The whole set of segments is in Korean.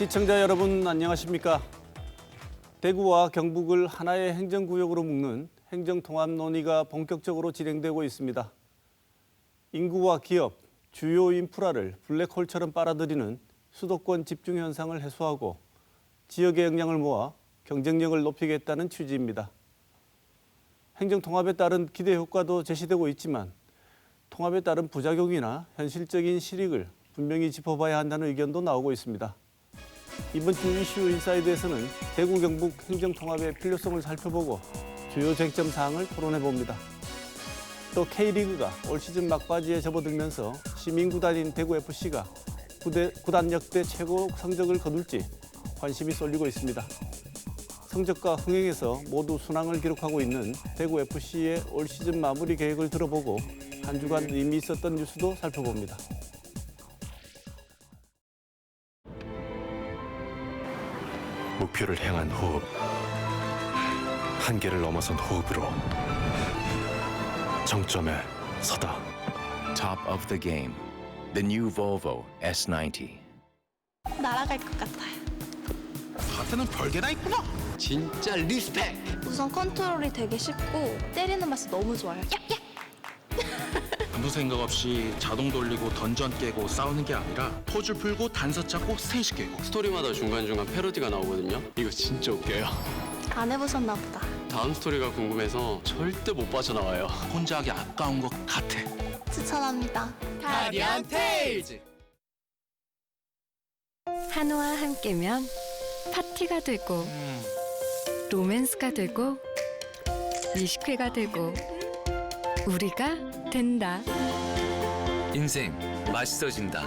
시청자 여러분 안녕하십니까? 대구와 경북을 하나의 행정구역으로 묶는 행정통합 논의가 본격적으로 진행되고 있습니다. 인구와 기업, 주요 인프라를 블랙홀처럼 빨아들이는 수도권 집중 현상을 해소하고 지역의 역량을 모아 경쟁력을 높이겠다는 취지입니다. 행정통합에 따른 기대 효과도 제시되고 있지만 통합에 따른 부작용이나 현실적인 실익을 분명히 짚어봐야 한다는 의견도 나오고 있습니다. 이번 주 이슈 인사이드에서는 대구 경북 행정통합의 필요성을 살펴보고 주요 쟁점 사항을 토론해봅니다. 또 K리그가 올 시즌 막바지에 접어들면서 시민구단인 대구FC가 구단 역대 최고 성적을 거둘지 관심이 쏠리고 있습니다. 성적과 흥행에서 모두 순항을 기록하고 있는 대구FC의 올 시즌 마무리 계획을 들어보고 한 주간 의미 있었던 뉴스도 살펴봅니다. 목표를 향한 호흡, 한계를 넘어선 호흡으로 정점에 서다. Top of the game, the new Volvo S90. 날아갈 것 같아요. 밭에는 별게 다 있구나. 진짜 리스펙! 우선 컨트롤이 되게 쉽고 때리는 맛이 너무 좋아요. 야! 아무 생각 없이 자동 돌리고 던전 깨고 싸우는 게 아니라 포즈 풀고 단서 찾고 스테이지 깨고. 스토리마다 중간중간 패러디가 나오거든요. 이거 진짜 웃겨요. 안 해보셨나 보다. 다음 스토리가 궁금해서 절대 못 빠져나와요. 혼자 하기 아까운 것 같아. 추천합니다. 가디언 테일즈! 한우와 함께면 파티가 되고 로맨스가 되고 미식회가 되고 우리가 된다. 인생 맛있어진다.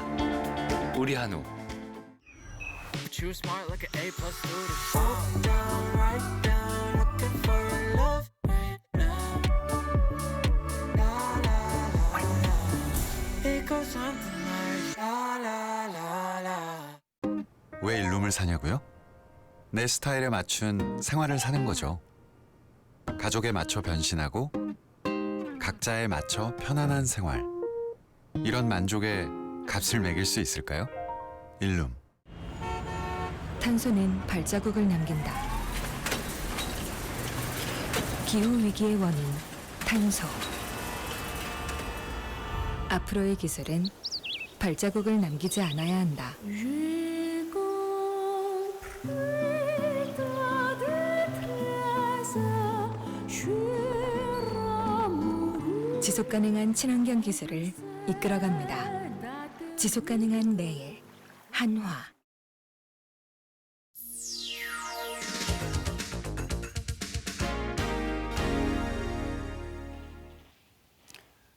우리 한우. 왜 일룸을 사냐고요? 내 스타일에 맞춘 생활을 사는 거죠. 가족에 맞춰 변신하고 각자에 맞춰 편안한 생활. 이런 만족에 값을 매길 수 있을까요? 일룸. 탄소는 발자국을 남긴다. 기후위기의 원인, 탄소. 앞으로의 기술은 발자국을 남기지 않아야 한다. 지속가능한 친환경 기술을 이끌어갑니다. 지속가능한 내일, 한화.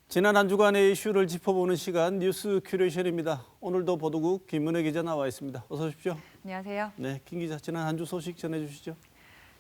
지난 한 주간의 이슈를 짚어보는 시간 뉴스 큐레이션입니다. 오늘도 보도국 김은혜 기자 나와 있습니다. 어서 오십시오. 안녕하세요. 네, 김 기자 지난 한 주 소식 전해주시죠.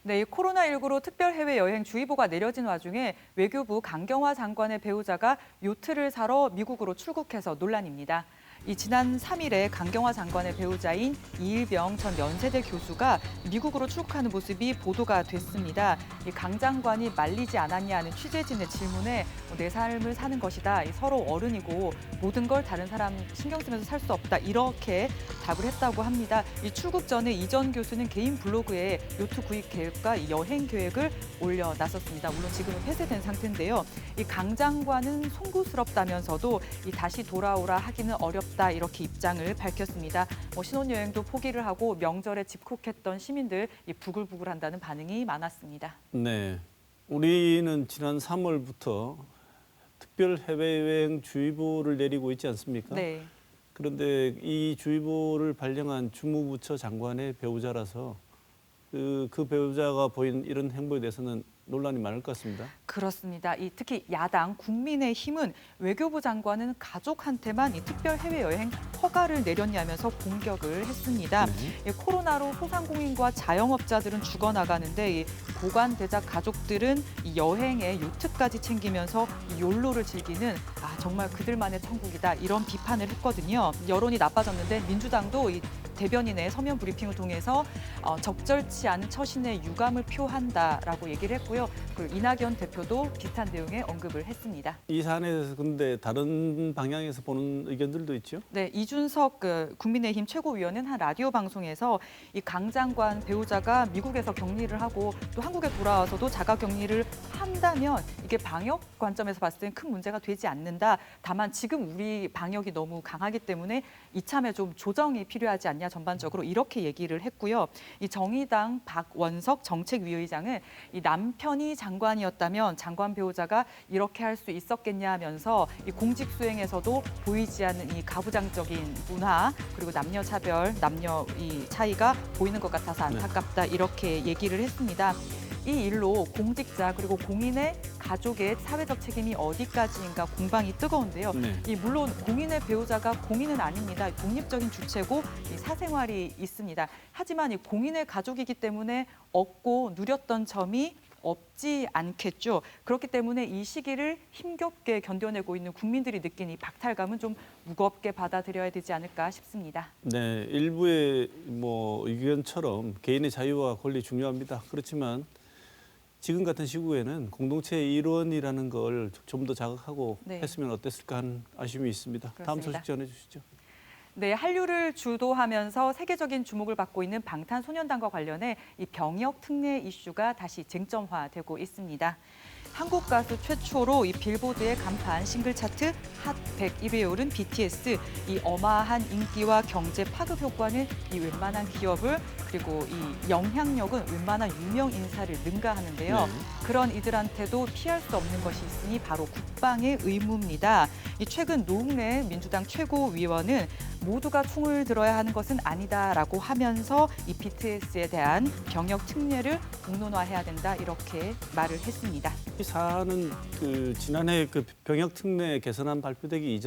네, 코로나19로 특별 해외여행 주의보가 내려진 와중에 외교부 강경화 장관의 배우자가 요트를 사러 미국으로 출국해서 논란입니다. 이 지난 3일에 강경화 장관의 배우자인 이일병 전 연세대 교수가 미국으로 출국하는 모습이 보도가 됐습니다. 이 강 장관이 말리지 않았냐는 취재진의 질문에 내 삶을 사는 것이다. 서로 어른이고 모든 걸 다른 사람 신경 쓰면서 살 수 없다. 이렇게 답을 했다고 합니다. 이 출국 전에 이 전 교수는 개인 블로그에 요트 구입 계획과 여행 계획을 올려놨었습니다. 물론 지금은 폐쇄된 상태인데요. 이 강 장관은 송구스럽다면서도 이 다시 돌아오라 하기는 어렵다. 이렇게 입장을 밝혔습니다. 신혼여행도 포기를 하고 명절에 집콕했던 시민들 부글부글한다는 반응이 많았습니다. 네, 우리는 지난 3월부터 특별 해외여행 주의보를 내리고 있지 않습니까? 네. 그런데 이 주의보를 발령한 주무부처 장관의 배우자라서 그 배우자가 보인 이런 행보에 대해서는 논란이 많을 것 같습니다. 그렇습니다. 특히 야당 국민의힘은 외교부 장관은 가족한테만 이 특별 해외여행 허가를 내렸냐면서 공격을 했습니다. 코로나로 소상공인과 자영업자들은 죽어나가는데 고관대작 가족들은 여행에 요트까지 챙기면서 욜로를 즐기는 정말 그들만의 천국이다 이런 비판을 했거든요. 여론이 나빠졌는데 민주당도 대변인의 서면 브리핑을 통해서 적절치 않은 처신에 유감을 표한다라고 얘기를 했고요. 그리고 이낙연 대표도 비슷한 내용의 언급을 했습니다. 이 사안에 대해서 근데 다른 방향에서 보는 의견들도 있죠? 네, 이준석 국민의힘 최고위원은 한 라디오 방송에서 이 강 장관 배우자가 미국에서 격리를 하고 또 한국에 돌아와서도 자가 격리를 한다면 이게 방역 관점에서 봤을 때는 큰 문제가 되지 않는다. 다만 지금 우리 방역이 너무 강하기 때문에 이참에 좀 조정이 필요하지 않냐 전반적으로 이렇게 얘기를 했고요. 이 정의당 박원석 정책위의장은 이 남편이 장관이었다면 장관 배우자가 이렇게 할 수 있었겠냐 하면서 이 공직 수행에서도 보이지 않는 이 가부장적인 문화 그리고 남녀 차별, 남녀 이 차이가 보이는 것 같아서 안타깝다 이렇게 얘기를 했습니다. 이 일로 공직자 그리고 공인의 가족의 사회적 책임이 어디까지인가 공방이 뜨거운데요. 네. 이 물론 공인의 배우자가 공인은 아닙니다. 독립적인 주체고 이 사생활이 있습니다. 하지만 이 공인의 가족이기 때문에 얻고 누렸던 점이 없지 않겠죠. 그렇기 때문에 이 시기를 힘겹게 견뎌내고 있는 국민들이 느낀 이 박탈감은 좀 무겁게 받아들여야 되지 않을까 싶습니다. 네, 일부의 의견처럼 개인의 자유와 권리 중요합니다. 그렇지만 지금 같은 시국에는 공동체의 일원이라는 걸 좀 더 자각하고 네. 했으면 어땠을까 하는 아쉬움이 있습니다. 다음 그렇습니다. 소식 전해주시죠. 네, 한류를 주도하면서 세계적인 주목을 받고 있는 방탄소년단과 관련해 이 병역 특례 이슈가 다시 쟁점화되고 있습니다. 한국 가수 최초로 이 빌보드의 간판 싱글 차트 핫 101위에 오른 BTS. 이 어마한 인기와 경제 파급 효과는 이 웬만한 기업을 그리고 이 영향력은 웬만한 유명 인사를 능가하는데요. 네. 그런 이들한테도 피할 수 없는 것이 있으니 바로 국방의 의무입니다. 이 최근 노웅래 민주당 최고위원은 모두가 총을 들어야 하는 것은 아니다라고 하면서 이 BTS에 대한 병역 특례를 공론화해야 된다 이렇게 말을 했습니다. 이 사안은 지난해 병역 특례 개선안 발표되기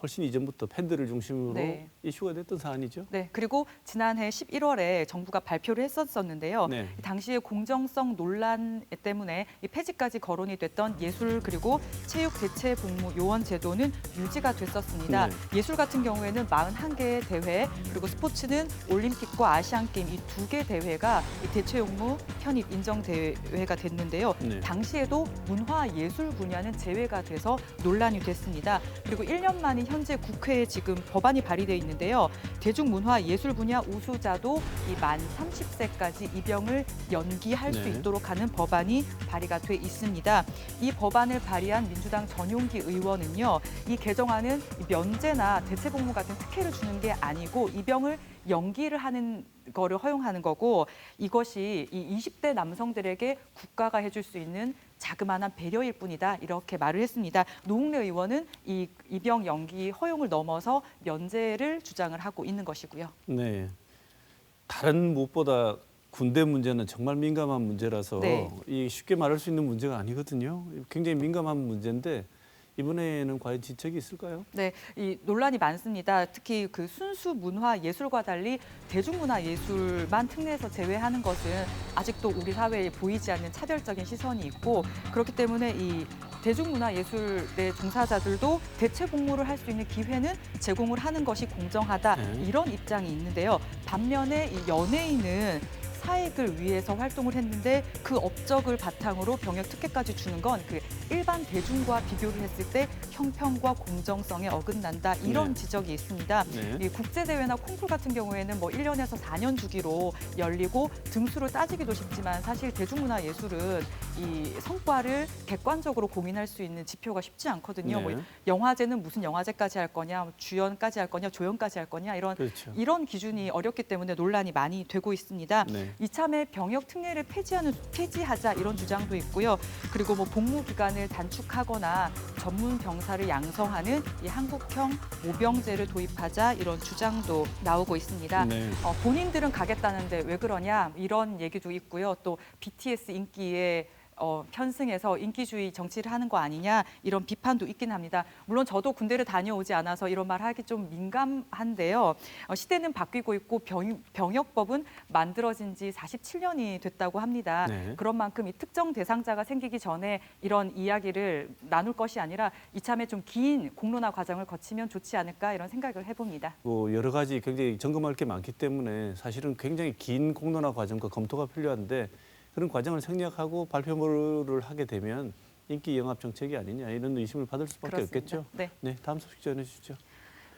훨씬 이전부터 팬들을 중심으로 네. 이슈가 됐던 사안이죠. 네, 그리고 지난해 11월에 정부가 발표를 했었는데요. 네. 당시의 공정성 논란 때문에 이 폐지까지 거론이 됐던 예술 그리고 체육 대체 복무 요원 제도는 유지가 됐었습니다. 네. 예술 같은 경우에는 41개의 대회 그리고 스포츠는 올림픽과 아시안 게임 이 2개 대회가 이 대체 용무 편입 인정 대회가 됐는데요. 네. 당시에도 문화 예술 분야는 제외가 돼서 논란이 됐습니다. 그리고 1년 만에 현재 국회에 지금 법안이 발의돼 있는데요. 대중문화예술 분야 우수자도 이 만 30세까지 입영을 연기할 수 네. 있도록 하는 법안이 발의가 돼 있습니다. 이 법안을 발의한 민주당 전용기 의원은요. 이 개정안은 면제나 대체복무 같은 특혜를 주는 게 아니고 입영을 연기를 하는 거를 허용하는 거고 이것이 이 20대 남성들에게 국가가 해줄 수 있는 자그마한 배려일 뿐이다 이렇게 말을 했습니다. 노웅래 의원은 이 입영 연기 허용을 넘어서 면제를 주장을 하고 있는 것이고요. 네, 다른 무엇보다 군대 문제는 정말 민감한 문제라서 네. 이 쉽게 말할 수 있는 문제가 아니거든요. 굉장히 민감한 문제인데 이번에는 과연 진척이 있을까요? 네, 이 논란이 많습니다. 특히 그 순수 문화 예술과 달리 대중문화 예술만 특례에서 제외하는 것은 아직도 우리 사회에 보이지 않는 차별적인 시선이 있고 그렇기 때문에 이 대중문화 예술의 종사자들도 대체 복무를 할 수 있는 기회는 제공을 하는 것이 공정하다 이런 입장이 있는데요. 반면에 이 연예인은 사익을 위해서 활동을 했는데 그 업적을 바탕으로 병역 특혜까지 주는 건 그 일반 대중과 비교를 했을 때 형평과 공정성에 어긋난다 이런 네. 지적이 있습니다. 네. 이 국제대회나 콩쿨 같은 경우에는 1년에서 4년 주기로 열리고 등수를 따지기도 쉽지만 사실 대중문화 예술은 이 성과를 객관적으로 고민할 수 있는 지표가 쉽지 않거든요. 네. 영화제는 무슨 영화제까지 할 거냐, 주연까지 할 거냐, 조연까지 할 거냐 그렇죠. 이런 기준이 어렵기 때문에 논란이 많이 되고 있습니다. 네. 이참에 병역 특례를 폐지하자 이런 주장도 있고요. 그리고 복무 기간을 단축하거나 전문 병사를 양성하는 이 한국형 모병제를 도입하자 이런 주장도 나오고 있습니다. 네. 본인들은 가겠다는데 왜 그러냐 이런 얘기도 있고요. 또 BTS 인기에 편승해서 인기주의 정치를 하는 거 아니냐 이런 비판도 있긴 합니다. 물론 저도 군대를 다녀오지 않아서 이런 말 하기 좀 민감한데요. 시대는 바뀌고 있고 병역법은 만들어진 지 47년이 됐다고 합니다. 네. 그런 만큼 이 특정 대상자가 생기기 전에 이런 이야기를 나눌 것이 아니라 이참에 좀 긴 공론화 과정을 거치면 좋지 않을까 이런 생각을 해봅니다. 뭐 여러 가지 굉장히 점검할 게 많기 때문에 사실은 굉장히 긴 공론화 과정과 검토가 필요한데 그런 과정을 생략하고 발표를 하게 되면 인기 영합 정책이 아니냐 이런 의심을 받을 수밖에 그렇습니다. 없겠죠. 네. 다음 소식 전해 주시죠.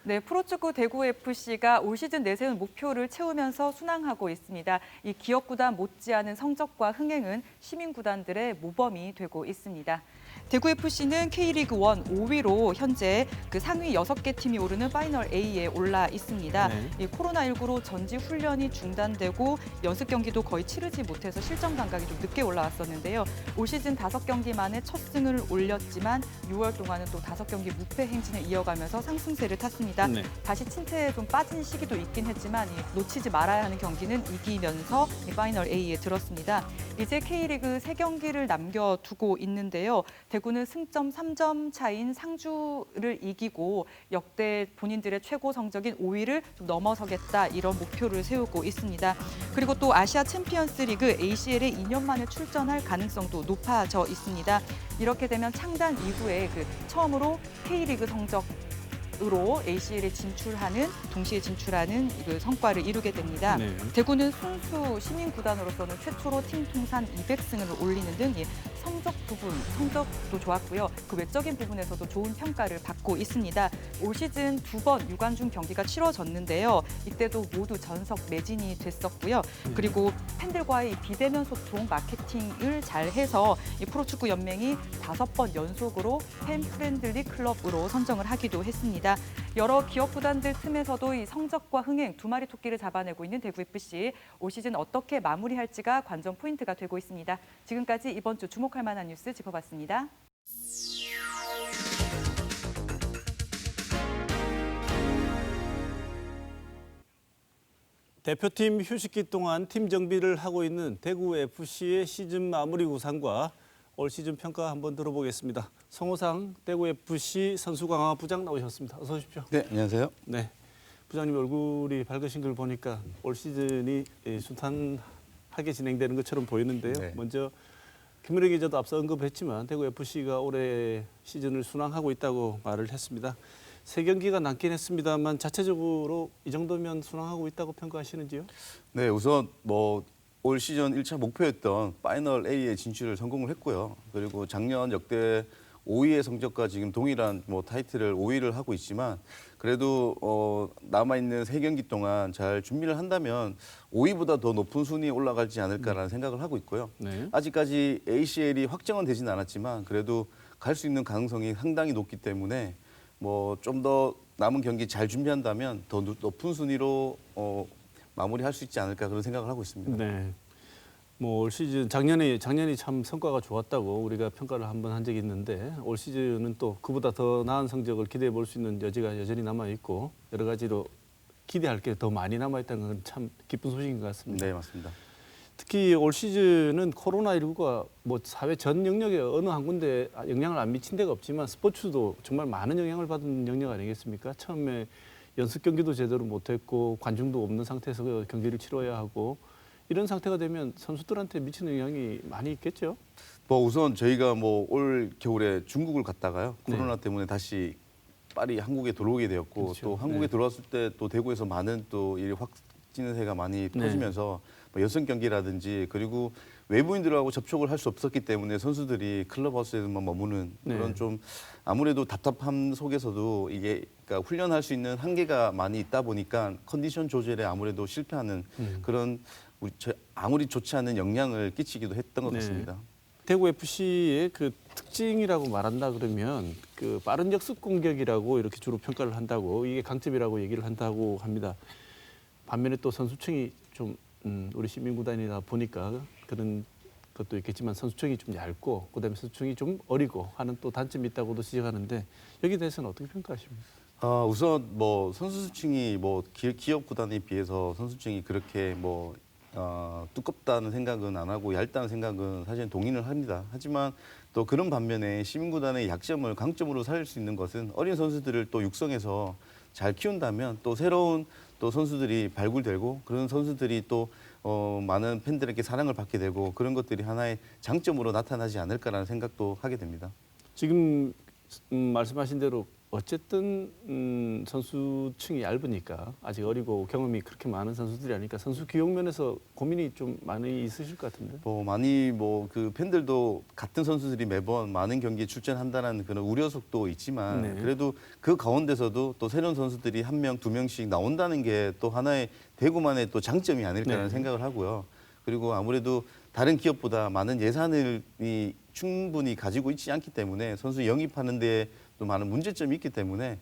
네, 프로축구 대구FC가 올 시즌 내세운 목표를 채우면서 순항하고 있습니다. 이 기업구단 못지않은 성적과 흥행은 시민구단들의 모범이 되고 있습니다. 대구FC는 K리그 1 5위로 현재 그 상위 6개 팀이 오르는 파이널 A에 올라 있습니다. 네. 이 코로나19로 전지 훈련이 중단되고 연습 경기도 거의 치르지 못해서 실전 감각이 좀 늦게 올라왔었는데요. 올 시즌 5경기 만에 첫 승을 올렸지만 6월 동안은 또 5경기 무패 행진을 이어가면서 상승세를 탔습니다. 네. 다시 침체에 좀 빠진 시기도 있긴 했지만 놓치지 말아야 하는 경기는 이기면서 이 파이널 A에 들었습니다. 이제 K리그 3경기를 남겨두고 있는데요. 대구는 승점 3점 차인 상주를 이기고 역대 본인들의 최고 성적인 5위를 좀 넘어서겠다 이런 목표를 세우고 있습니다. 그리고 또 아시아 챔피언스 리그 ACL에 2년 만에 출전할 가능성도 높아져 있습니다. 이렇게 되면 창단 이후에 그 처음으로 K리그 성적으로 ACL에 동시에 진출하는 그 성과를 이루게 됩니다. 네. 대구는 순수 시민 구단으로서는 최초로 팀 통산 200승을 올리는 등 성적도 좋았고요. 그 외적인 부분에서도 좋은 평가를 받고 있습니다. 올 시즌 2번 유관중 경기가 치러졌는데요. 이때도 모두 전석 매진이 됐었고요. 그리고 팬들과의 비대면 소통, 마케팅을 잘해서 이 프로축구 연맹이 5번 연속으로 팬 프렌들리 클럽으로 선정을 하기도 했습니다. 여러 기업 구단들 틈에서도 이 성적과 흥행 두 마리 토끼를 잡아내고 있는 대구FC. 올 시즌 어떻게 마무리할지가 관전 포인트가 되고 있습니다. 지금까지 이번 주 주목할 만한 뉴스 짚어봤습니다. 대표팀 휴식기 동안 팀 정비를 하고 있는 대구FC의 시즌 마무리 구상과 올 시즌 평가 한번 들어보겠습니다. 성호상 대구FC 선수 강화 부장 나오셨습니다. 어서 오십시오. 네, 안녕하세요. 네, 부장님 얼굴이 밝으신 걸 보니까 올 시즌이 순탄하게 진행되는 것처럼 보이는데요. 네. 먼저 김은혜 기자도 앞서 언급했지만 대구FC가 올해 시즌을 순항하고 있다고 말을 했습니다. 3경기가 남긴 했습니다만 자체적으로 이 정도면 순항하고 있다고 평가하시는지요? 네, 우선 올 시즌 1차 목표였던 파이널 A에 진출을 성공을 했고요. 그리고 작년 역대 5위의 성적과 지금 동일한 타이틀을 5위를 하고 있지만 그래도 남아있는 3경기 동안 잘 준비를 한다면 5위보다 더 높은 순위에 올라가지 않을까라는 생각을 하고 있고요. 네. 아직까지 ACL이 확정은 되진 않았지만 그래도 갈 수 있는 가능성이 상당히 높기 때문에 좀 더 남은 경기 잘 준비한다면 더 높은 순위로 마무리할 수 있지 않을까 그런 생각을 하고 있습니다. 네. 올 시즌 작년이 참 성과가 좋았다고 우리가 평가를 한번 한 적이 있는데 올 시즌은 또 그보다 더 나은 성적을 기대해 볼 수 있는 여지가 여전히 남아 있고 여러 가지로 기대할 게 더 많이 남아 있다는 건 참 기쁜 소식인 것 같습니다. 네, 맞습니다. 특히 올 시즌은 코로나19가 사회 전 영역에 어느 한 군데 영향을 안 미친 데가 없지만 스포츠도 정말 많은 영향을 받은 영역 아니겠습니까? 처음에 연습 경기도 제대로 못했고 관중도 없는 상태에서 경기를 치러야 하고 이런 상태가 되면 선수들한테 미치는 영향이 많이 있겠죠? 우선 저희가 올 겨울에 중국을 갔다가요. 네. 코로나 때문에 다시 빨리 한국에 들어오게 되었고 그렇죠. 또 한국에 네. 들어왔을 때 또 대구에서 많은 또 이 확진세가 많이 터지면서 연습 경기라든지 그리고 외부인들하고 접촉을 할 수 없었기 때문에 선수들이 클럽하우스에서만 머무는 그런 좀 아무래도 답답함 속에서도 이게 그러니까 훈련할 수 있는 한계가 많이 있다 보니까 컨디션 조절에 아무래도 실패하는 그런 아무리 좋지 않은 영향을 끼치기도 했던 것 같습니다. 대구FC의 그 특징이라고 말한다 그러면 그 빠른 역습 공격이라고 이렇게 주로 평가를 한다고 이게 강점이라고 얘기를 한다고 합니다. 반면에 또 선수층이 좀 우리 시민구단이다 보니까 그런 것도 있겠지만 선수층이 좀 얇고 그다음에 선수층이 좀 어리고 하는 또 단점이 있다고도 지적하는데 여기에 대해서는 어떻게 평가하십니까? 우선 선수층이 기업 구단에 비해서 선수층이 그렇게 두껍다는 생각은 안 하고 얇다는 생각은 사실 동의를 합니다. 하지만 또 그런 반면에 시민구단의 약점을 강점으로 살릴 수 있는 것은 어린 선수들을 또 육성해서 잘 키운다면 또 새로운 또 선수들이 발굴되고 그런 선수들이 또 많은 팬들에게 사랑을 받게 되고 그런 것들이 하나의 장점으로 나타나지 않을까라는 생각도 하게 됩니다. 지금 말씀하신 대로 어쨌든 선수층이 얇으니까 아직 어리고 경험이 그렇게 많은 선수들이 아니니까 선수 기용 면에서 고민이 좀 많이 있으실 것 같은데. 많이 그 팬들도 같은 선수들이 매번 많은 경기에 출전한다는 그런 우려속도 있지만 네. 그래도 그 가운데서도 또 새로운 선수들이 1명, 2명씩 나온다는 게 또 하나의 대구만의 또 장점이 아닐까라는 네. 생각을 하고요. 그리고 아무래도 다른 기업보다 많은 예산을 충분히 가지고 있지 않기 때문에 선수 영입하는 데 또 많은 문제점이 있기 때문에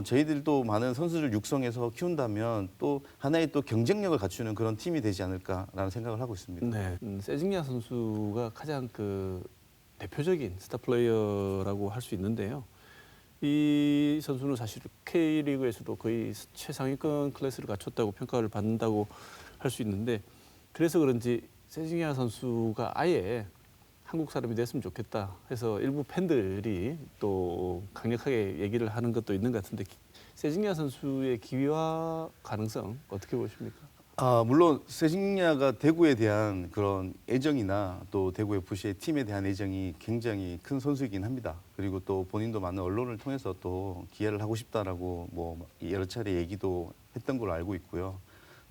저희들도 많은 선수를 육성해서 키운다면 또 하나의 또 경쟁력을 갖추는 그런 팀이 되지 않을까라는 생각을 하고 있습니다. 네. 세징야 선수가 가장 그 대표적인 스타 플레이어라고 할 수 있는데요. 이 선수는 사실 K리그에서도 거의 최상위권 클래스를 갖췄다고 평가를 받는다고 할 수 있는데 그래서 그런지 세징야 선수가 아예 한국 사람이 됐으면 좋겠다 해서 일부 팬들이 또 강력하게 얘기를 하는 것도 있는 것 같은데 세징야 선수의 기화 가능성 어떻게 보십니까? 물론 세징야가 대구에 대한 그런 애정이나 또 대구 FC의 팀에 대한 애정이 굉장히 큰 선수이긴 합니다. 그리고 또 본인도 많은 언론을 통해서 또 기여를 하고 싶다라고 뭐 여러 차례 얘기도 했던 걸로 알고 있고요.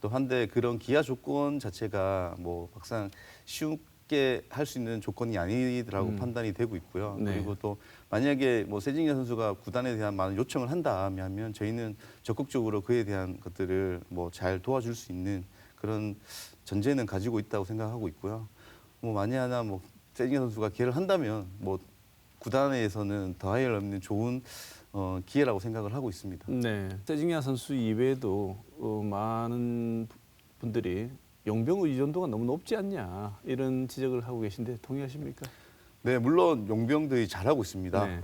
또 한데 그런 기아 조건 자체가 뭐 막상 쉽게 할 수 있는 조건이 아니라고 판단이 되고 있고요. 네. 그리고 또 만약에 뭐 세징야 선수가 구단에 대한 많은 요청을 한다면 저희는 적극적으로 그에 대한 것들을 뭐 잘 도와줄 수 있는 그런 전제는 가지고 있다고 생각하고 있고요. 뭐 만약 하나 뭐 세징야 선수가 기회를 한다면 뭐 구단에서는 더할 없는 좋은 기회라고 생각을 하고 있습니다. 네, 세징야 선수 이외에도 많은 분들이 용병 의존도가 너무 높지 않냐 이런 지적을 하고 계신데 동의하십니까? 네, 물론 용병들이 잘하고 있습니다. 네.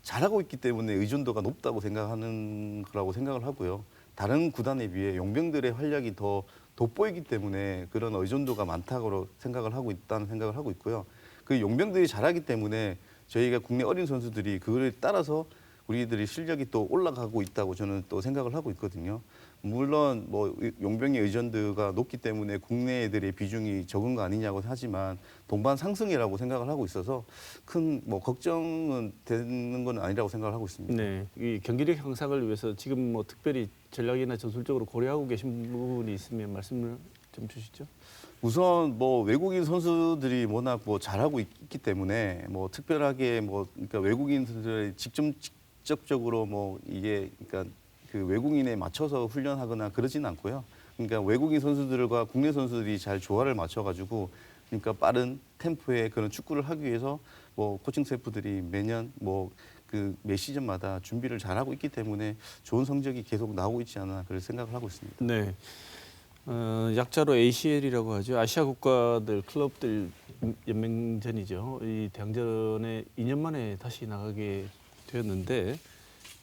잘하고 있기 때문에 의존도가 높다고 생각하는 거라고 생각을 하고요. 다른 구단에 비해 용병들의 활약이 더 돋보이기 때문에 그런 의존도가 많다고 생각을 하고 있다는 생각을 하고 있고요. 그 용병들이 잘하기 때문에 저희가 국내 어린 선수들이 그걸 따라서 우리들이 실력이 또 올라가고 있다고 저는 또 생각을 하고 있거든요. 물론 뭐 용병의 의존도가 높기 때문에 국내 애들의 비중이 적은 거 아니냐고 하지만 동반 상승이라고 생각을 하고 있어서 큰 뭐 걱정은 되는 건 아니라고 생각을 하고 있습니다. 네, 이 경기력 향상을 위해서 지금 뭐 특별히 전략이나 전술적으로 고려하고 계신 부분이 있으면 말씀을 좀 주시죠. 우선 뭐 외국인 선수들이 워낙 뭐 잘하고 있기 때문에 뭐 특별하게 뭐 그러니까 외국인들의 직접적으로 뭐 이게 그러니까 그 외국인에 맞춰서 훈련하거나 그러지는 않고요. 그러니까 외국인 선수들과 국내 선수들이 잘 조화를 맞춰가지고 그러니까 빠른 템포의 그런 축구를 하기 위해서 뭐 코칭 스태프들이 매년 뭐 그 매 시즌마다 준비를 잘하고 있기 때문에 좋은 성적이 계속 나오고 있지 않나 그런 생각을 하고 있습니다. 네, 약자로 ACL이라고 하죠. 아시아 국가들 클럽들 연맹전이죠. 이 대항전에 2년 만에 다시 나가게 되었는데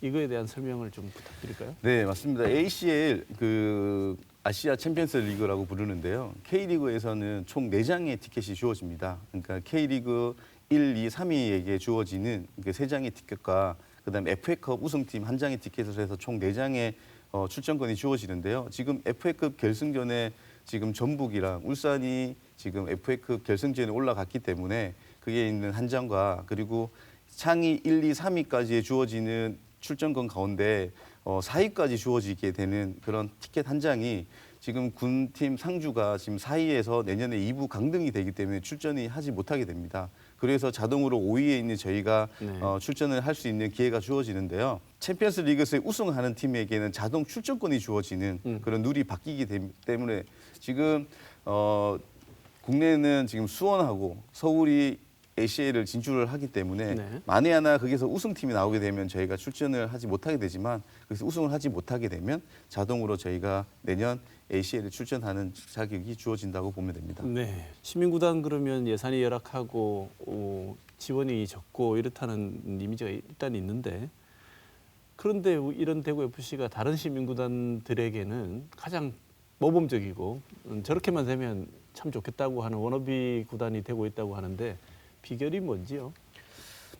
이거에 대한 설명을 좀 부탁드릴까요? 네, 맞습니다. ACL 그 아시아 챔피언스 리그라고 부르는데요. K리그에서는 총 4장의 티켓이 주어집니다. 그러니까 K리그 1, 2, 3위에게 주어지는 3장의 티켓과 그다음에 FA컵 우승팀 1장의 티켓을 해서 총 4장의 출전권이 주어지는데요. 지금 FA컵 결승전에 지금 전북이랑 울산이 지금 FA컵 결승전에 올라갔기 때문에 그게 있는 한 장과 그리고 상위 1, 2, 3위까지 주어지는 출전권 가운데 4위까지 주어지게 되는 그런 티켓 한 장이 지금 군팀 상주가 지금 4위에서 내년에 2부 강등이 되기 때문에 출전이 하지 못하게 됩니다. 그래서 자동으로 5위에 있는 저희가 출전을 할 수 있는 기회가 주어지는데요. 챔피언스 리그에서 우승하는 팀에게는 자동 출전권이 주어지는 그런 룰이 바뀌기 때문에 지금 국내는 지금 수원하고 서울이 ACL을 진출을 하기 때문에 만에 하나 거기서 우승팀이 나오게 되면 저희가 출전을 하지 못하게 되지만 그래서 우승을 하지 못하게 되면 자동으로 저희가 내년 ACL에 출전하는 자격이 주어진다고 보면 됩니다. 네, 시민구단 그러면 예산이 열악하고 지원이 적고 이렇다는 이미지가 일단 있는데 그런데 이런 대구 FC가 다른 시민구단들에게는 가장 모범적이고 저렇게만 되면 참 좋겠다고 하는 워너비 구단이 되고 있다고 하는데 비결이 뭔지요?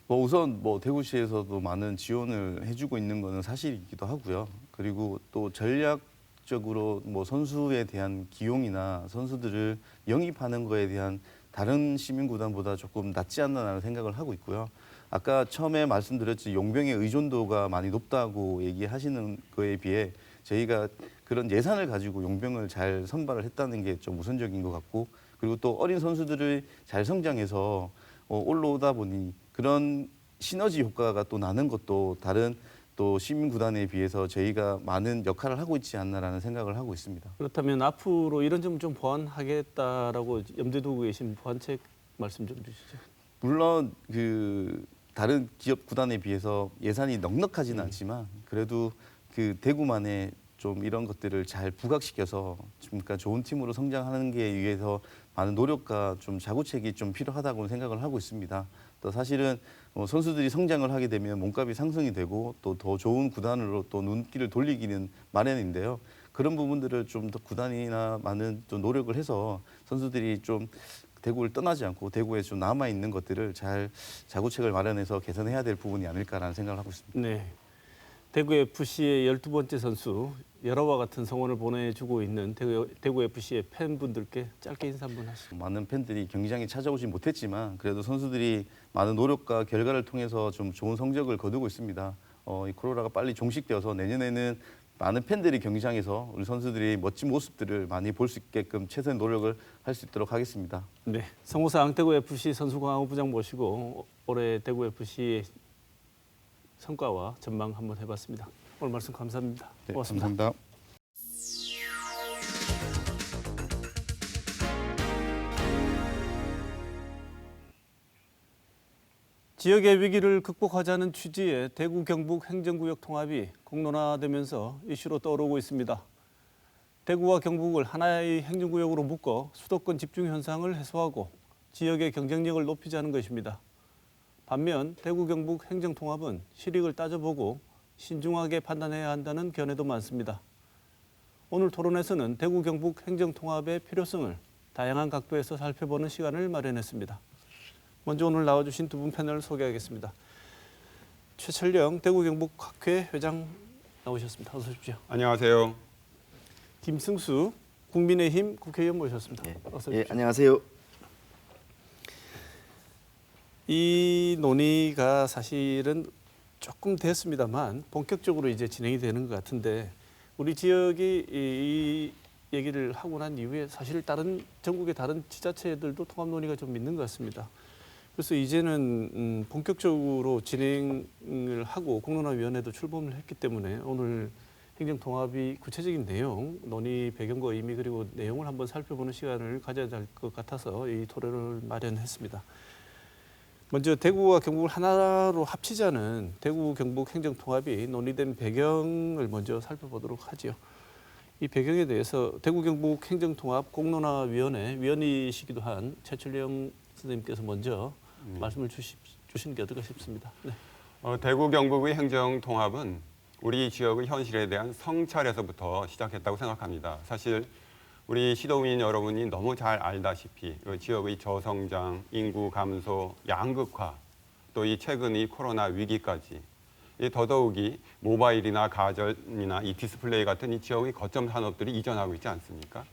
뭐 우선 뭐 대구시에서도 많은 지원을 해주고 있는 것은 사실이기도 하고요. 그리고 또 전략적으로 뭐 선수에 대한 기용이나 선수들을 영입하는 거에 대한 다른 시민구단보다 조금 낫지 않나라는 생각을 하고 있고요. 아까 처음에 말씀드렸지 용병의 의존도가 많이 높다고 얘기하시는 거에 비해 저희가 그런 예산을 가지고 용병을 잘 선발을 했다는 게 좀 우선적인 것 같고 그리고 또 어린 선수들을 잘 성장해서 올라오다 보니 그런 시너지 효과가 또 나는 것도 다른 또 시민구단에 비해서 저희가 많은 역할을 하고 있지 않나라는 생각을 하고 있습니다. 그렇다면 앞으로 이런 점 좀 보완하겠다라고 염두에 두고 계신 보완책 말씀 좀 주시죠. 물론 그 다른 기업 구단에 비해서 예산이 넉넉하지는 않지만 그래도 그 대구만의 좀 이런 것들을 잘 부각시켜서 그러니까 좋은 팀으로 성장하는 게 위해서 많은 노력과 좀 자구책이 좀 필요하다고 생각을 하고 있습니다. 또 사실은 선수들이 성장을 하게 되면 몸값이 상승이 되고 또 더 좋은 구단으로 또 눈길을 돌리기는 마련인데요. 그런 부분들을 좀 더 구단이나 많은 좀 노력을 해서 선수들이 좀 대구를 떠나지 않고 대구에 좀 남아 있는 것들을 잘 자구책을 마련해서 개선해야 될 부분이 아닐까라는 생각을 하고 있습니다. 네, 대구 FC의 12번째 선수 열화와 같은 성원을 보내주고 있는 대구 FC의 팬분들께 짧게 인사 한번 하시죠. 많은 팬들이 경기장에 찾아오지 못했지만 그래도 선수들이 많은 노력과 결과를 통해서 좀 좋은 성적을 거두고 있습니다. 이 코로나가 빨리 종식되어서 내년에는 많은 팬들이 경기장에서 우리 선수들이 멋진 모습들을 많이 볼 수 있게끔 최선의 노력을 할 수 있도록 하겠습니다. 네, 성호사 앙대구 FC 선수 강화 부장 모시고 올해 대구 FC의 성과와 전망 한번 해봤습니다. 오늘 말씀 감사합니다. 네, 고맙습니다. 감사합니다. 지역의 위기를 극복하자는 취지의 대구 경북 행정구역 통합이 공론화되면서 이슈로 떠오르고 있습니다. 대구와 경북을 하나의 행정구역으로 묶어 수도권 집중 현상을 해소하고 지역의 경쟁력을 높이자는 것입니다. 반면 대구 경북 행정통합은 실익을 따져보고 신중하게 판단해야 한다는 견해도 많습니다. 오늘 토론에서는 대구 경북 행정통합의 필요성을 다양한 각도에서 살펴보는 시간을 마련했습니다. 먼저 오늘 나와주신 두 분 패널을 소개하겠습니다. 최철령 대구 경북학회 회장 나오셨습니다. 어서 오십시오. 안녕하세요. 김승수 국민의힘 국회의원 모셨습니다. 어서 오십시오. 안녕하세요. 이 논의가 사실은 조금 됐습니다만 본격적으로 이제 진행이 되는 것 같은데 우리 지역이 이 얘기를 하고 난 이후에 사실 다른 전국의 다른 지자체들도 통합 논의가 좀 있는 것 같습니다. 그래서 이제는 본격적으로 진행을 하고 공론화위원회도 출범을 했기 때문에 오늘 행정통합이 구체적인 내용, 논의 배경과 의미 그리고 내용을 한번 살펴보는 시간을 가져야 될 것 같아서 이 토론을 마련했습니다. 먼저 대구와 경북을 하나로 합치자는 대구 경북 행정통합이 논의된 배경을 먼저 살펴보도록 하지요. 이 배경에 대해서 대구 경북 행정통합 공론화위원회 위원이시기도 한 최철령 선생님께서 먼저 말씀을 주시는 게 어떨까 싶습니다. 네. 대구 경북의 행정통합은 우리 지역의 현실에 대한 성찰에서부터 시작했다고 생각합니다. 사실 우리 시도민 여러분이 너무 잘 알다시피 지역의 저성장, 인구 감소, 양극화, 또 이 최근 이 코로나 위기까지 더더욱이 모바일이나 가전이나 이 디스플레이 같은 이 지역의 거점 산업들이 이전하고 있지 않습니까?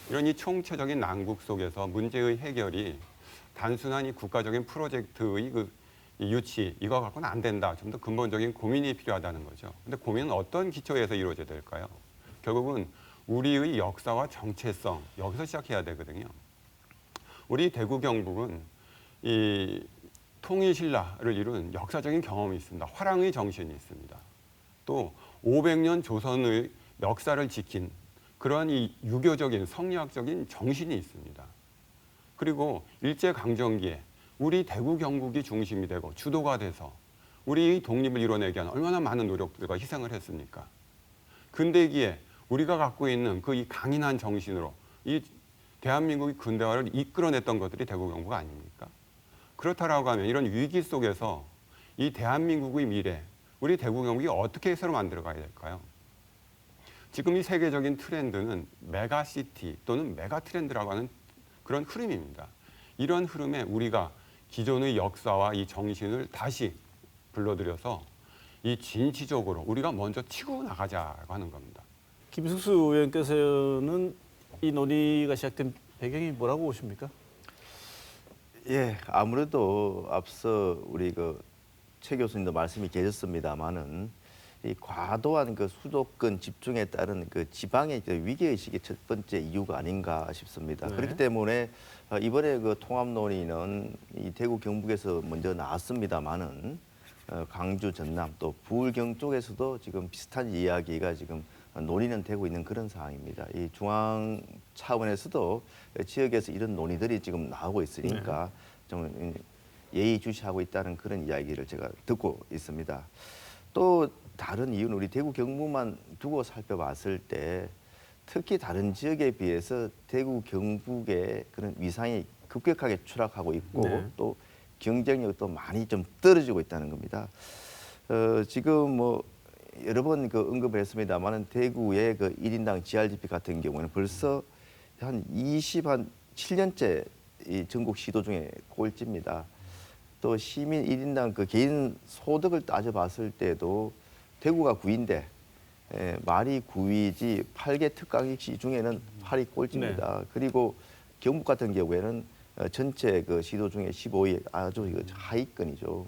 이런 이 총체적인 난국 속에서 문제의 해결이 단순한 이 국가적인 프로젝트의 이 유치 이거 갖고는 안 된다. 좀 더 근본적인 고민이 필요하다는 거죠. 근데 고민은 어떤 기초에서 이루어져야 될까요? 결국은 우리의 역사와 정체성 여기서 시작해야 되거든요. 우리 대구 경북은 이 통일신라를 이룬 역사적인 경험이 있습니다. 화랑의 정신이 있습니다. 또 500년 조선의 역사를 지킨 그러한 이 유교적인 성리학적인 정신이 있습니다. 그리고 일제강점기에 우리 대구 경북이 중심이 되고 주도가 돼서 우리의 독립을 이뤄내기 위한 얼마나 많은 노력들과 희생을 했습니까? 근대기에 우리가 갖고 있는 그 이 강인한 정신으로 이 대한민국의 근대화를 이끌어냈던 것들이 대구 경북 아닙니까? 그렇다라고 하면 이런 위기 속에서 이 대한민국의 미래, 우리 대구 경북이 어떻게 새로 만들어가야 될까요? 지금 이 세계적인 트렌드는 메가시티 또는 메가 트렌드라고 하는 그런 흐름입니다. 이런 흐름에 우리가 기존의 역사와 이 정신을 다시 불러들여서 이 진취적으로 우리가 먼저 치고 나가자고 하는 겁니다. 김숙수 의원께서는 이 논의가 시작된 배경이 뭐라고 보십니까? 예, 아무래도 앞서 우리 최 교수님도 말씀이 계셨습니다만은 이 과도한 수도권 집중에 따른 지방의 위기 의식이 첫 번째 이유가 아닌가 싶습니다. 네. 그렇기 때문에 이번에 통합 논의는 이 대구 경북에서 먼저 나왔습니다만은 광주, 전남 또 부울경 쪽에서도 지금 비슷한 이야기가 지금 논의는 되고 있는 그런 상황입니다. 이 중앙 차원에서도 지역에서 이런 논의들이 지금 나오고 있으니까 좀 예의주시하고 있다는 그런 이야기를 제가 듣고 있습니다. 또 다른 이유는 우리 대구 경북만 두고 살펴봤을 때 특히 다른 지역에 비해서 대구 경북의 그런 위상이 급격하게 추락하고 있고 또 경쟁력도 많이 좀 떨어지고 있다는 겁니다. 지금 여러 번 언급을 했습니다만은 대구의 1인당 GRDP 같은 경우는 벌써 한 27년째 이 전국 시도 중에 꼴찌입니다. 또 시민 1인당 개인 소득을 따져봤을 때도 대구가 9위인데 말이 9위지 8개 특강시 중에는 8위 꼴찌입니다. 그리고 경북 같은 경우에는 전체 시도 중에 15위 아주 하위권이죠.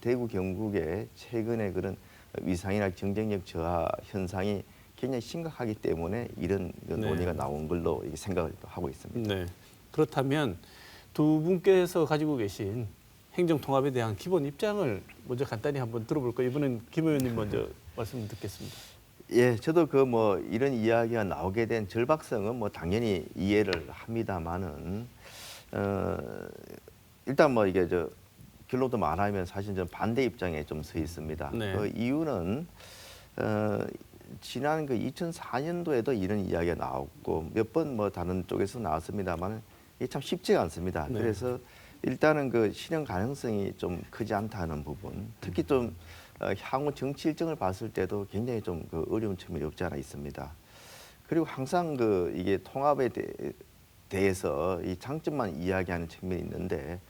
대구 경북의 최근에 그런 위상이나 경쟁력 저하 현상이 굉장히 심각하기 때문에 이런 논의가 나온 걸로 생각을 하고 있습니다. 네. 그렇다면 두 분께서 가지고 계신 행정통합에 대한 기본 입장을 먼저 간단히 한번 들어볼까요? 이번엔 김 의원님 먼저 말씀 듣겠습니다. 예, 저도 이런 이야기가 나오게 된 절박성은 당연히 이해를 합니다만은 일단 이게 결론도 말하면 사실 좀 반대 입장에 좀 서 있습니다. 그 이유는 지난 2004년도에도 이런 이야기가 나왔고 몇 번 다른 쪽에서 나왔습니다만 이게 참 쉽지가 않습니다. 그래서 일단은 실현 가능성이 좀 크지 않다는 부분, 특히 좀 향후 정치 일정을 봤을 때도 굉장히 좀 어려운 측면이 없지 않아 있습니다. 그리고 항상 이게 통합에 대해서 이 장점만 이야기하는 측면이 있는데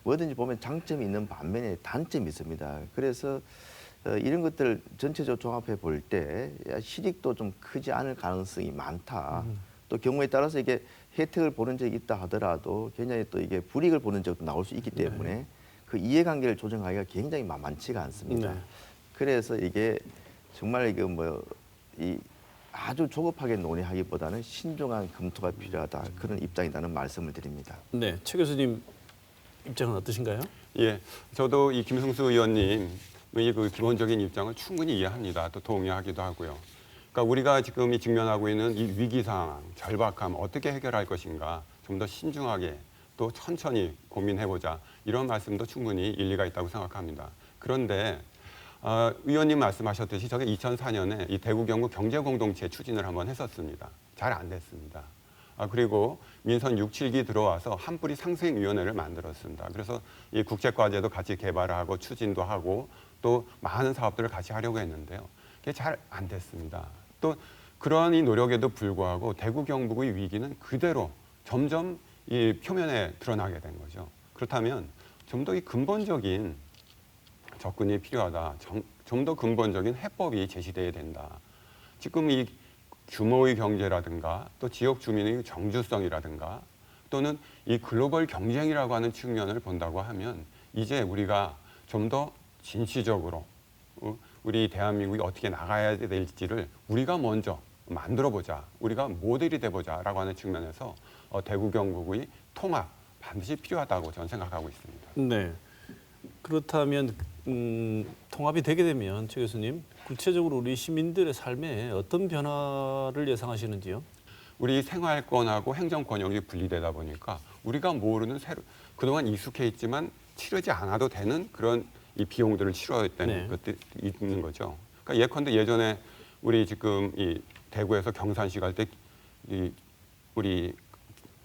뭐든지 보면 장점이 있는 반면에 단점이 있습니다. 그래서 이런 것들 전체적으로 종합해 볼 때 실익도 좀 크지 않을 가능성이 많다. 또 경우에 따라서 이게 혜택을 보는 적이 있다 하더라도 굉장히 또 이게 불이익을 보는 적도 나올 수 있기 때문에 그 이해관계를 조정하기가 굉장히 만만치가 않습니다. 그래서 이게 정말 이 아주 조급하게 논의하기보다는 신중한 검토가 필요하다 그런 입장이라는 말씀을 드립니다. 네, 최 교수님 입장은 어떠신가요? 예, 저도 이 김승수 의원님 이 기본적인 입장을 충분히 이해합니다. 또 동의하기도 하고요. 그러니까 우리가 지금 직면하고 있는 이 위기 상황, 절박함 어떻게 해결할 것인가 좀 더 신중하게 또 천천히 고민해보자 이런 말씀도 충분히 일리가 있다고 생각합니다. 그런데 의원님 말씀하셨듯이 저게 2004년에 이 대구 경북 경제공동체 추진을 한번 했었습니다. 잘 안 됐습니다. 그리고 민선 6, 7기 들어와서 한뿌리 상생위원회를 만들었습니다. 그래서 이 국제과제도 같이 개발을 하고 추진도 하고 또 많은 사업들을 같이 하려고 했는데요. 그게 잘 안 됐습니다. 또 그런 이 노력에도 불구하고 대구 경북의 위기는 그대로 점점 이 표면에 드러나게 된 거죠. 그렇다면 좀 더 이 근본적인 접근이 필요하다. 좀 더 근본적인 해법이 제시돼야 된다. 지금 이 규모의 경제라든가 또 지역 주민의 정주성이라든가 또는 이 글로벌 경쟁이라고 하는 측면을 본다고 하면 이제 우리가 좀 더 진취적으로 우리 대한민국이 어떻게 나가야 될지를 우리가 먼저 만들어보자. 우리가 모델이 돼보자라고 하는 측면에서 대구 경북의 통합 반드시 필요하다고 저는 생각하고 있습니다. 네. 그렇다면 통합이 되게 되면 최 교수님 구체적으로 우리 시민들의 삶에 어떤 변화를 예상하시는지요? 우리 생활권하고 행정권역이 분리되다 보니까 우리가 모르는 그동안 익숙해 있지만 치르지 않아도 되는 그런 이 비용들을 치러야 되는 것들이 있는 거죠. 그러니까 예컨대 예전에 우리 지금 이 대구에서 경산시 갈 때 이 우리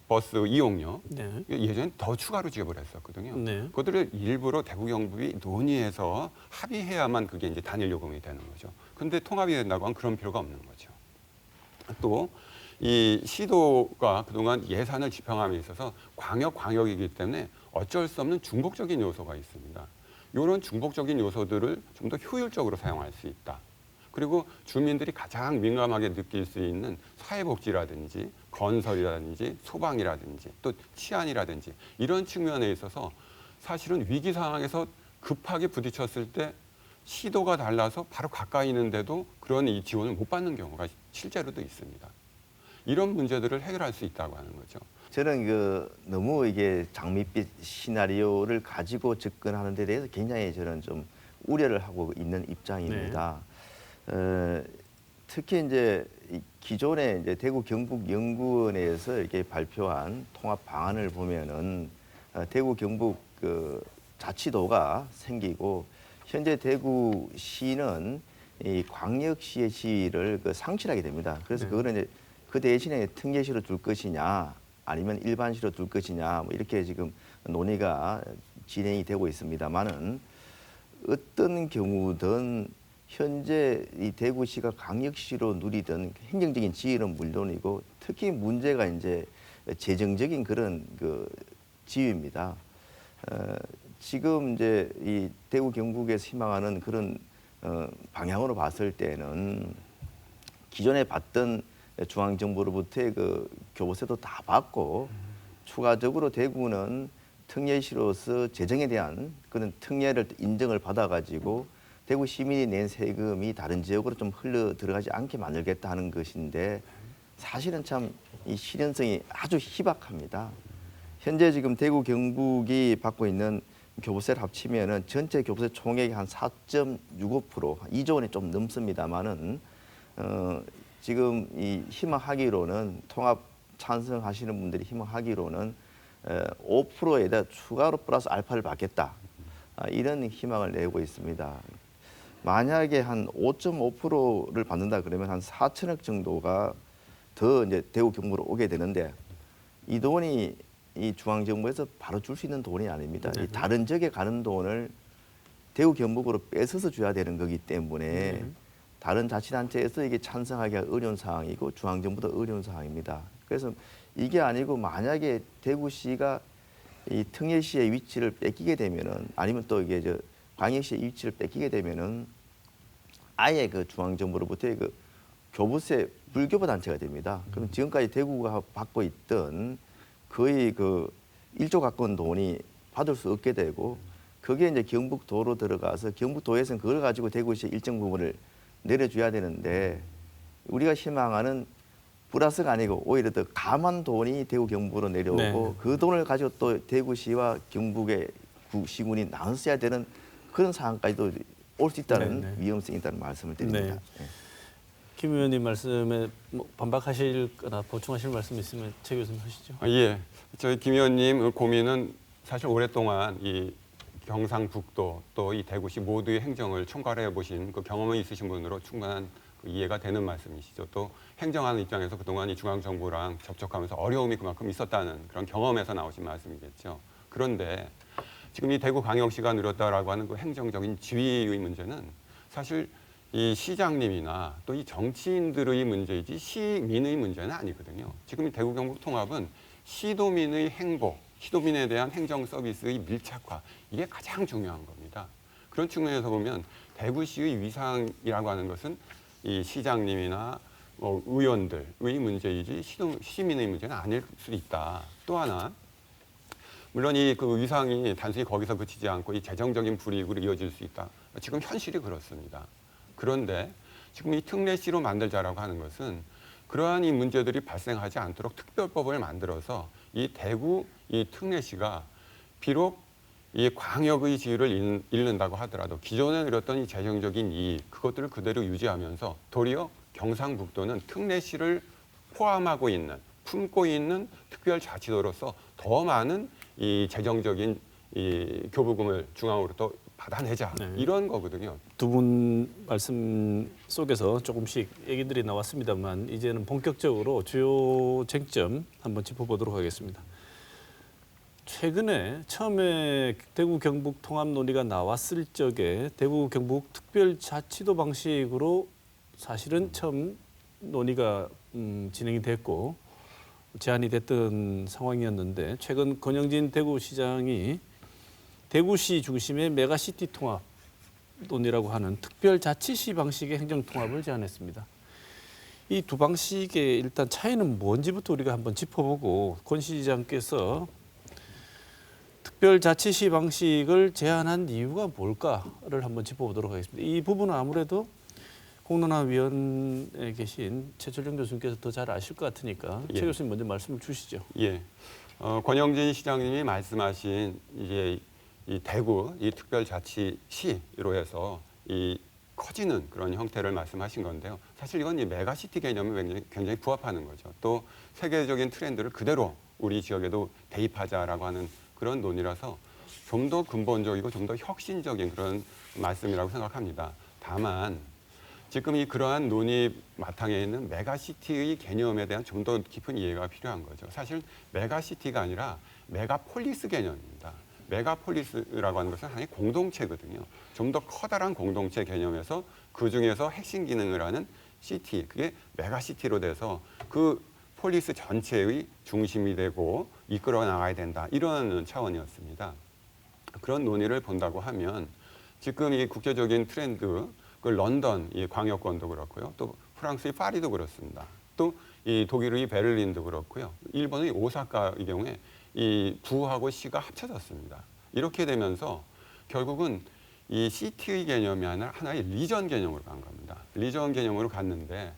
버스 이용료 예전에 더 추가로 지급을 했었거든요. 그것들을 일부러 대구 경북이 논의해서 합의해야만 그게 이제 단일 요금이 되는 거죠. 그런데 통합이 된다고 하면 그런 필요가 없는 거죠. 또 이 시도가 그동안 예산을 집행함에 있어서 광역이기 때문에 어쩔 수 없는 중복적인 요소가 있습니다. 이런 중복적인 요소들을 좀 더 효율적으로 사용할 수 있다. 그리고 주민들이 가장 민감하게 느낄 수 있는 사회복지라든지 건설이라든지 소방이라든지 또 치안이라든지 이런 측면에 있어서 사실은 위기 상황에서 급하게 부딪혔을 때 시도가 달라서 바로 가까이 있는데도 그런 이 지원을 못 받는 경우가 실제로도 있습니다. 이런 문제들을 해결할 수 있다고 하는 거죠. 저는 너무 이게 장밋빛 시나리오를 가지고 접근하는 데 대해서 굉장히 저는 좀 우려를 하고 있는 입장입니다. 특히 이제 기존에 이제 대구 경북연구원에서 이렇게 발표한 통합 방안을 보면은 대구 경북 자치도가 생기고 현재 대구시는 이 광역시의 지위를 상실하게 됩니다. 그래서 그거는 이제 그 대신에 특례시로 둘 것이냐 아니면 일반시로 둘 것이냐 뭐 이렇게 지금 논의가 진행이 되고 있습니다만은 어떤 경우든 현재 이 대구시가 광역시로 누리던 행정적인 지위는 물론이고 특히 문제가 이제 재정적인 그런 지위입니다. 지금 이제 이 대구 경북에서 희망하는 그런 방향으로 봤을 때는 기존에 받던 중앙정부로부터의 교부세도 다 받고 추가적으로 대구는 특례시로서 재정에 대한 그런 특례를 인정을 받아가지고 대구 시민이 낸 세금이 다른 지역으로 좀 흘러 들어가지 않게 만들겠다 하는 것인데 사실은 참 이 실현성이 아주 희박합니다. 현재 지금 대구 경북이 받고 있는 교부세를 합치면은 전체 교부세 총액이 한 4.65%, 2조 원이 좀 넘습니다만은 지금 이 희망하기로는 통합 찬성하시는 분들이 희망하기로는 5%에다 추가로 플러스 알파를 받겠다. 이런 희망을 내고 있습니다. 만약에 한 5.5%를 받는다 그러면 한 4천억 정도가 더 이제 대구 경북으로 오게 되는데 이 돈이 이 중앙정부에서 바로 줄 수 있는 돈이 아닙니다. 이 다른 지역에 가는 돈을 대구 경북으로 뺏어서 줘야 되는 거기 때문에 다른 자치단체에서 이게 찬성하기가 어려운 상황이고 중앙정부도 어려운 상황입니다. 그래서 이게 아니고 만약에 대구시가 이 특례시의 위치를 뺏기게 되면은 아니면 또 이게 광역시의 위치를 뺏기게 되면은 아예 중앙정부로부터의 교부세 불교부 단체가 됩니다. 그럼 지금까지 대구가 받고 있던 거의 1조 가까운 돈이 받을 수 없게 되고 그게 이제 경북도로 들어가서 경북도에서는 그걸 가지고 대구시의 일정 부분을 내려줘야 되는데 우리가 희망하는 플러스가 아니고 오히려 더 감한 돈이 대구 경북으로 내려오고 그 돈을 가지고 또 대구시와 경북의 시군이 나눠 써야 되는 그런 상황까지도 올 수 있다는 위험성이 있다는 말씀을 드립니다. 김 의원님 말씀에 반박하실 거나 보충하실 말씀 있으면 최 교수님 하시죠. 예, 저희 김 의원님 고민은 사실 오랫동안 이 경상북도 또 이 대구시 모두의 행정을 총괄해 보신 그 경험이 있으신 분으로 충분한 이해가 되는 말씀이시죠. 또 행정하는 입장에서 그동안 이 중앙정부랑 접촉하면서 어려움이 그만큼 있었다는 그런 경험에서 나오신 말씀이겠죠. 그런데 지금 이 대구광역시가 누렸다라고 하는 그 행정적인 지위의 문제는 사실 이 시장님이나 또 이 정치인들의 문제이지 시민의 문제는 아니거든요. 지금 이 대구 경북 통합은 시도민의 행복, 시도민에 대한 행정 서비스의 밀착화, 이게 가장 중요한 겁니다. 그런 측면에서 보면 대구시의 위상이라고 하는 것은 이 시장님이나 의원들의 문제이지 시민의 문제는 아닐 수도 있다. 또 하나, 물론 이 위상이 단순히 거기서 그치지 않고 이 재정적인 불이익으로 이어질 수 있다. 지금 현실이 그렇습니다. 그런데 지금 이 특례시로 만들자라고 하는 것은 그러한 이 문제들이 발생하지 않도록 특별법을 만들어서 이 대구 이 특례시가 비록 이 광역의 지위를 잃는다고 하더라도 기존에 누렸던 이 재정적인 이익 그것들을 그대로 유지하면서 도리어 경상북도는 특례시를 포함하고 있는 품고 있는 특별자치도로서 더 많은 이 재정적인 이 교부금을 중앙으로부터 받아내자 이런 거거든요. 두 분 말씀 속에서 조금씩 얘기들이 나왔습니다만 이제는 본격적으로 주요 쟁점 한번 짚어보도록 하겠습니다. 최근에 처음에 대구 경북 통합 논의가 나왔을 적에 대구 경북 특별자치도 방식으로 사실은 처음 논의가 진행이 됐고 제안이 됐던 상황이었는데 최근 권영진 대구시장이 대구시 중심의 메가시티 통합 논의라고 하는 특별자치시 방식의 행정통합을 제안했습니다. 이 두 방식의 일단 차이는 뭔지부터 우리가 한번 짚어보고 권 시장께서 특별자치시 방식을 제안한 이유가 뭘까를 한번 짚어보도록 하겠습니다. 이 부분은 아무래도 공론화위원회에 계신 최철영 교수님께서 더 잘 아실 것 같으니까 예. 최 교수님 먼저 말씀을 주시죠. 예. 권영진 시장님이 말씀하신 이제 이 대구 이 특별자치시로 해서 이 커지는 그런 형태를 말씀하신 건데요. 사실 이건 이 메가시티 개념에 굉장히 부합하는 거죠. 또 세계적인 트렌드를 그대로 우리 지역에도 대입하자라고 하는 그런 논의라서 좀 더 근본적이고 좀 더 혁신적인 그런 말씀이라고 생각합니다. 다만 지금 이 그러한 논의 바탕에 있는 메가시티의 개념에 대한 좀 더 깊은 이해가 필요한 거죠. 사실 메가시티가 아니라 메가폴리스 개념입니다. 메가폴리스라고 하는 것은 하나의 공동체거든요. 좀 더 커다란 공동체 개념에서 그중에서 핵심 기능을 하는 시티, 그게 메가시티로 돼서 그 폴리스 전체의 중심이 되고 이끌어 나가야 된다. 이런 차원이었습니다. 그런 논의를 본다고 하면 지금 이 국제적인 트렌드, 그 런던 이 광역권도 그렇고요. 또 프랑스의 파리도 그렇습니다. 또 이 독일의 베를린도 그렇고요. 일본의 오사카의 경우에 이 부하고 시가 합쳐졌습니다. 이렇게 되면서 결국은 이 시티의 개념이 아니라 하나의 리전 개념으로 간 겁니다. 리전 개념으로 갔는데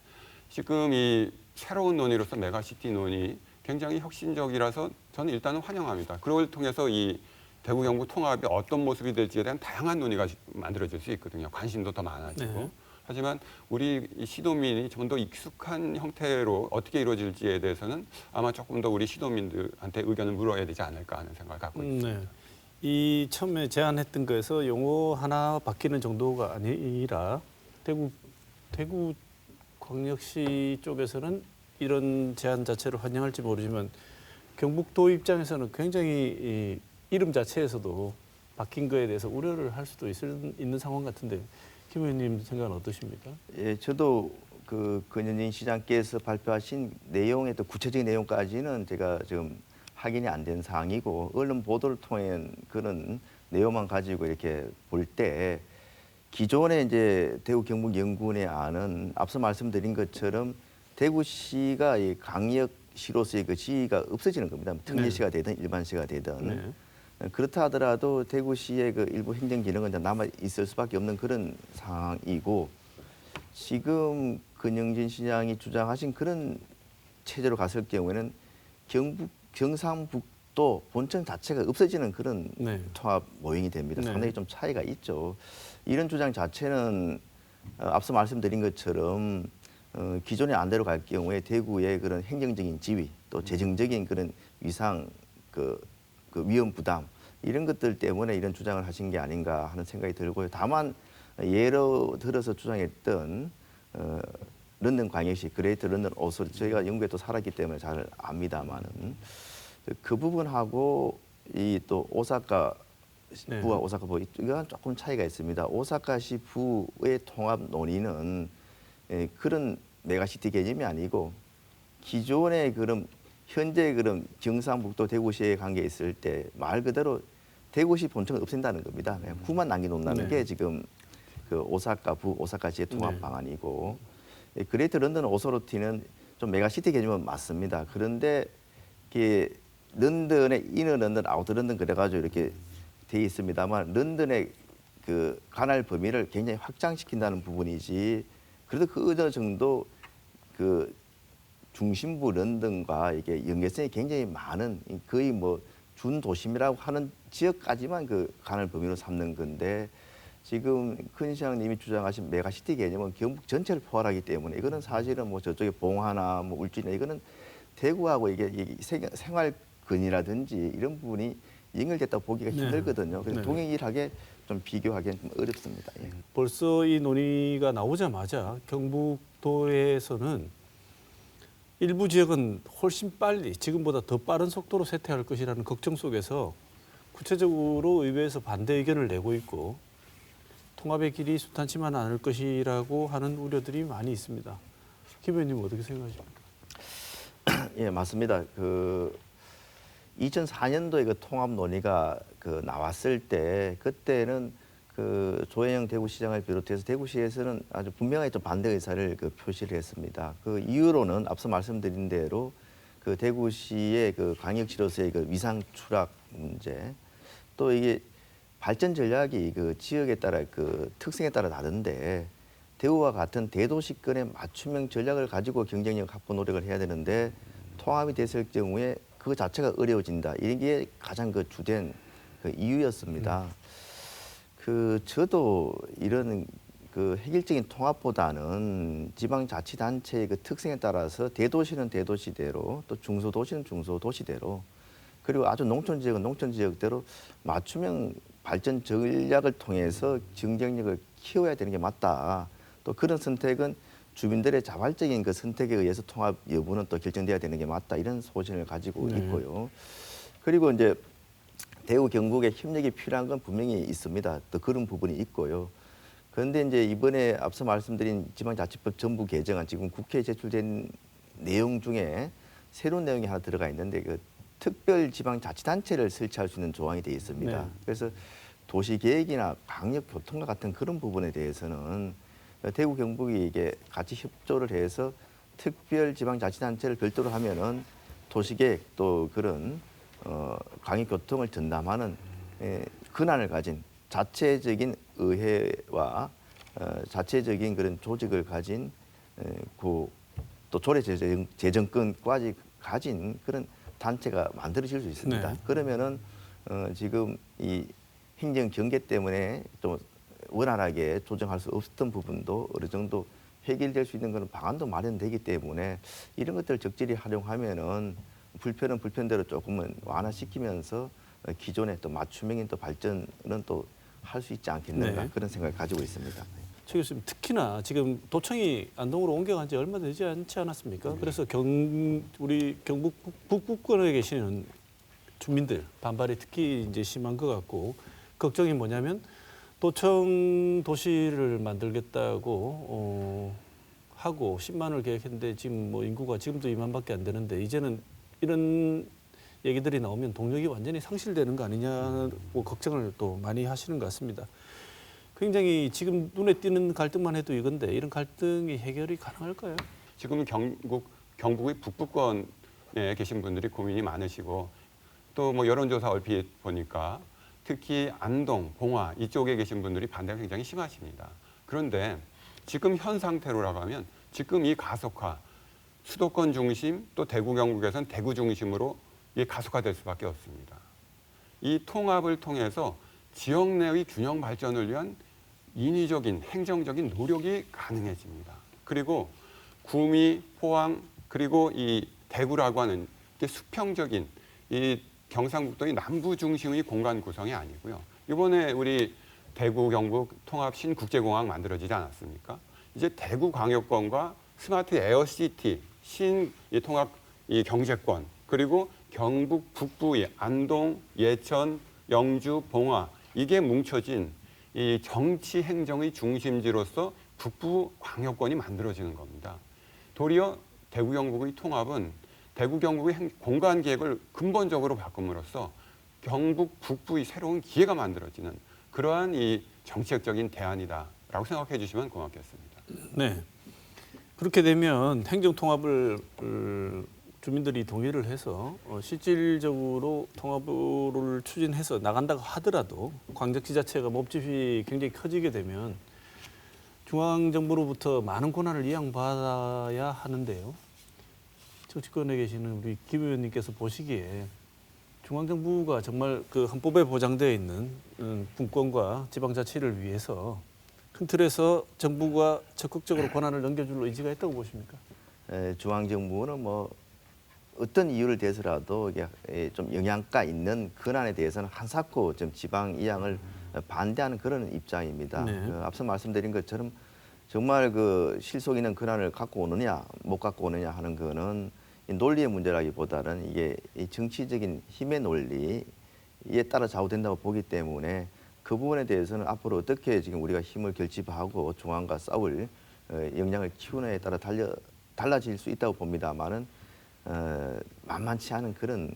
지금 이 새로운 논의로서 메가시티 논의 굉장히 혁신적이라서 저는 일단은 환영합니다. 그걸 통해서 이 대구 경북 통합이 어떤 모습이 될지에 대한 다양한 논의가 만들어질 수 있거든요. 관심도 더 많아지고. 네. 하지만 우리 시도민이 좀 더 익숙한 형태로 어떻게 이루어질지에 대해서는 아마 조금 더 우리 시도민들한테 의견을 물어야 되지 않을까 하는 생각을 갖고 있습니다. 네. 이 처음에 제안했던 거에서 용어 하나 바뀌는 정도가 아니라 대구 광역시 쪽에서는 이런 제안 자체를 환영할지 모르지만 경북도 입장에서는 굉장히 이 이름 자체에서도 바뀐 거에 대해서 우려를 할 수도 있는 상황 같은데 김 의원님 생각은 어떠십니까? 예, 저도 그 권영진 시장께서 발표하신 내용의 또 구체적인 내용까지는 제가 지금 확인이 안 된 사항이고 언론 보도를 통한 그런 내용만 가지고 이렇게 볼 때 기존에 이제 대구 경북 연구원의 안은 앞서 말씀드린 것처럼 대구시가 이 강력시로서의 그 시가 없어지는 겁니다. 특례시가 되든 일반시가 되든. 네. 그렇다 하더라도 대구시의 그 일부 행정 기능은 남아 있을 수밖에 없는 그런 상황이고 지금 권영진 시장이 주장하신 그런 체제로 갔을 경우에는 경상북도 본청 자체가 없어지는 그런 네. 통합 모형이 됩니다. 네. 상당히 좀 차이가 있죠. 이런 주장 자체는 앞서 말씀드린 것처럼 기존의 안대로 갈 경우에 대구의 그런 행정적인 지위 또 재정적인 그런 위상 그 위험 부담 이런 것들 때문에 이런 주장을 하신 게 아닌가 하는 생각이 들고요. 다만 예로 들어서 주장했던 런던 광역시 그레이터 런던 오소리 저희가 영국에 또 살았기 때문에 잘 압니다만은 그 부분하고 이 또 오사카 네. 부와 오사카 부 이건 조금 차이가 있습니다. 오사카시 부의 통합 논의는 그런 메가시티 개념이 아니고 기존의 그런 현재 그런 경상북도 대구시의 관계에 있을 때 말 그대로 대구시 본청을 없앤다는 겁니다. 그냥 구만 남겨놓는다는 네. 게 지금 그 오사카 부 오사카시의 통합 네. 방안이고 그레이터 런던 오소리티는 좀 메가시티 개념은 맞습니다. 그런데 이게 런던의 이너 런던, 아우터 런던 그래가지고 이렇게 돼 있습니다만 런던의 그 관할 범위를 굉장히 확장시킨다는 부분이지 그래도 그 어느 정도 그 중심부 런던과 이게 연계성이 굉장히 많은 거의 뭐 준도심이라고 하는 지역까지만 그 관할 범위로 삼는 건데 지금 큰 시장님이 주장하신 메가시티 개념은 경북 전체를 포괄하기 때문에 이거는 사실은 뭐 저쪽에 봉화나 뭐 울진이나 이거는 대구하고 이게 생활권이라든지 이런 부분이 연결됐다고 보기가 네. 힘들거든요. 그래서 네. 동일하게 좀 비교하기는 좀 어렵습니다. 예. 벌써 이 논의가 나오자마자 경북도에서는 일부 지역은 훨씬 빨리 지금보다 더 빠른 속도로 쇠퇴할 것이라는 걱정 속에서 구체적으로 의회에서 반대 의견을 내고 있고 통합의 길이 순탄치만 않을 것이라고 하는 우려들이 많이 있습니다. 김 의원님 어떻게 생각하십니까? 예, 맞습니다. 2004년도에 그 통합 논의가 나왔을 때 그때는 조혜영 대구시장을 비롯해서 대구시에서는 아주 분명하게 좀 반대 의사를 표시를 했습니다. 그 이유로는 앞서 말씀드린 대로 대구시의 광역시로서의 위상 추락 문제, 또 이게 발전 전략이 지역에 따라 특성에 따라 다른데 대구와 같은 대도시권의 맞춤형 전략을 가지고 경쟁력 확보 노력을 해야 되는데 통합이 됐을 경우에 그 자체가 어려워진다. 이런 게 가장 주된 이유였습니다. 저도 이런 획일적인 통합보다는 지방자치단체의 특성에 따라서 대도시는 대도시대로 또 중소도시는 중소도시대로 그리고 아주 농촌 지역은 농촌 지역대로 맞춤형 발전 전략을 통해서 경쟁력을 키워야 되는 게 맞다. 또 그런 선택은 주민들의 자발적인 선택에 의해서 통합 여부는 또 결정돼야 되는 게 맞다. 이런 소신을 가지고 있고요. 그리고 이제 대구 경북의 협력이 필요한 건 분명히 있습니다. 또 그런 부분이 있고요. 그런데 이제 이번에 앞서 말씀드린 지방자치법 전부 개정안 지금 국회에 제출된 내용 중에 새로운 내용이 하나 들어가 있는데 특별지방자치단체를 설치할 수 있는 조항이 되어 있습니다. 네. 그래서 도시계획이나 강력교통과 같은 그런 부분에 대해서는 대구 경북이 이게 같이 협조를 해서 특별지방자치단체를 별도로 하면은 도시계획 또 그런 강역교통을 전담하는 권한을 가진 자체적인 의회와 자체적인 그런 조직을 가진 또 조례 재정권까지 가진 그런 단체가 만들어질 수 있습니다. 네. 그러면은 지금 이 행정 경계 때문에 좀 원활하게 조정할 수 없었던 부분도 어느 정도 해결될 수 있는 그런 방안도 마련되기 때문에 이런 것들을 적절히 활용하면은 불편은 불편대로 조금은 완화시키면서 기존의 또 맞춤형인 또 발전은 또 할 수 있지 않겠는가 네. 그런 생각을 가지고 있습니다. 최 교수님, 특히나 지금 도청이 안동으로 옮겨간 지 얼마 되지 않지 않았습니까? 그래서 우리 경북 북부권에 계시는 주민들 반발이 특히 이제 심한 것 같고 걱정이 뭐냐면 도청 도시를 만들겠다고 하고 10만을 계획했는데 지금 뭐 인구가 지금도 2만밖에 안 되는데 이제는 이런 얘기들이 나오면 동력이 완전히 상실되는 거 아니냐고 걱정을 또 많이 하시는 것 같습니다. 굉장히 지금 눈에 띄는 갈등만 해도 이건데 이런 갈등이 해결이 가능할까요? 지금 경북의 북부권에 계신 분들이 고민이 많으시고 또 뭐 여론조사 얼핏 보니까 특히 안동, 봉화 이쪽에 계신 분들이 반대가 굉장히 심하십니다. 그런데 지금 현 상태로라고 하면 지금 이 가속화 수도권 중심 또 대구 경북에서는 대구 중심으로 이게 가속화될 수밖에 없습니다. 이 통합을 통해서 지역 내의 균형 발전을 위한 인위적인 행정적인 노력이 가능해집니다. 그리고 구미, 포항 그리고 이 대구라고 하는 게 수평적인 이 경상북도의 남부 중심의 공간 구성이 아니고요. 이번에 우리 대구 경북 통합 신국제공항 만들어지지 않았습니까? 이제 대구 광역권과 스마트 에어시티 신 통합 이 경제권 그리고 경북 북부의 안동, 예천, 영주, 봉화 이게 뭉쳐진 이 정치 행정의 중심지로서 북부 광역권이 만들어지는 겁니다. 도리어 대구 경북의 통합은 대구 경북의 공간 계획을 근본적으로 바꿈으로써 경북 북부의 새로운 기회가 만들어지는 그러한 이 정책적인 대안이다라고 생각해 주시면 고맙겠습니다. 네. 그렇게 되면 행정 통합을 주민들이 동의를 해서 실질적으로 통합을 추진해서 나간다고 하더라도 광역지자체가 몹집이 굉장히 커지게 되면 중앙정부로부터 많은 권한을 이양받아야 하는데요. 정치권에 계시는 우리 김 의원님께서 보시기에 중앙정부가 정말 그 헌법에 보장되어 있는 분권과 지방자치를 위해서 큰 틀에서 정부가 적극적으로 권한을 넘겨줄 의지가 있다고 보십니까? 중앙정부는 뭐 어떤 이유를 대해서라도 이게 좀 영향가 있는 권한에 대해서는 한사코 좀 지방 이양을 반대하는 그런 입장입니다. 네. 앞서 말씀드린 것처럼 정말 실속 있는 권한을 갖고 오느냐 못 갖고 오느냐 하는 거는 논리의 문제라기보다는 이게 정치적인 힘의 논리에 따라 좌우된다고 보기 때문에 그 부분에 대해서는 앞으로 어떻게 지금 우리가 힘을 결집하고 중앙과 싸울 역량을 키우느냐에 따라 달라질 수 있다고 봅니다만은 만만치 않은 그런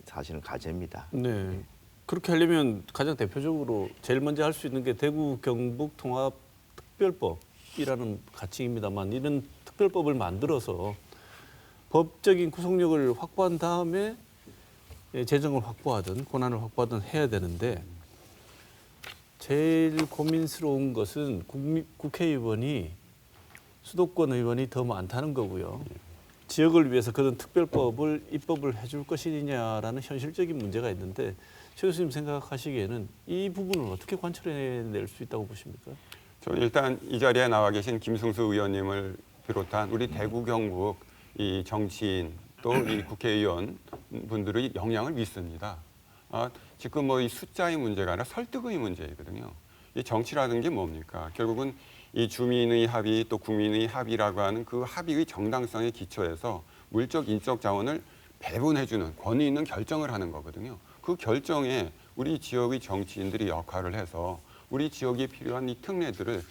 사실은 과제입니다. 네. 그렇게 하려면 가장 대표적으로 제일 먼저 할 수 있는 게 대구 경북 통합 특별법이라는 가칭입니다만 이런 특별법을 만들어서 법적인 구속력을 확보한 다음에 재정을 확보하든 권한을 확보하든 해야 되는데 제일 고민스러운 것은 국회의원이 수도권 의원이 더 많다는 거고요. 지역을 위해서 그런 특별법을 입법을 해줄 것이냐라는 현실적인 문제가 있는데 최 교수님 생각하시기에는 이 부분을 어떻게 관철해낼 수 있다고 보십니까? 저 일단 이 자리에 나와 계신 김승수 의원님을 비롯한 우리 대구 경북 이 정치인 또 이 국회의원 분들의 영향을 믿습니다. 지금 뭐 이 숫자의 문제가 아니라 설득의 문제거든요. 이 정치라는 게 뭡니까? 결국은 이 주민의 합의 또 국민의 합의라고 하는 그 합의의 정당성에 기초해서 물적 인적 자원을 배분해주는 권위 있는 결정을 하는 거거든요. 그 결정에 우리 지역의 정치인들이 역할을 해서 우리 지역에 필요한 이 특례들을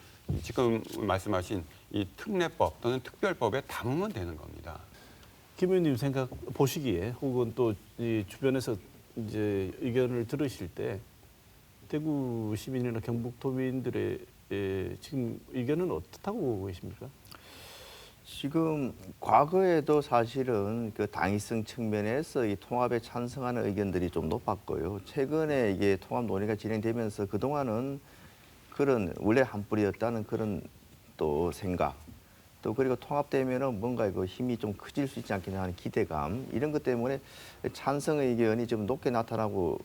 지금 말씀하신 이 특례법 또는 특별법에 담으면 되는 겁니다. 김 의원님 보시기에 혹은 또 이 주변에서 이제 의견을 들으실 때 대구 시민이나 경북 도민들의 지금 의견은 어떻다고 보고 계십니까? 지금 과거에도 사실은 그 당위성 측면에서 이 통합에 찬성하는 의견들이 좀 높았고요. 최근에 이게 통합 논의가 진행되면서 그동안은 그런 원래 한 뿌리였다는 그런 또 생각, 또 그리고 통합되면은 뭔가 그 힘이 좀 커질 수 있지 않겠냐 하는 기대감, 이런 것 때문에 찬성 의견이 좀 높게 나타나고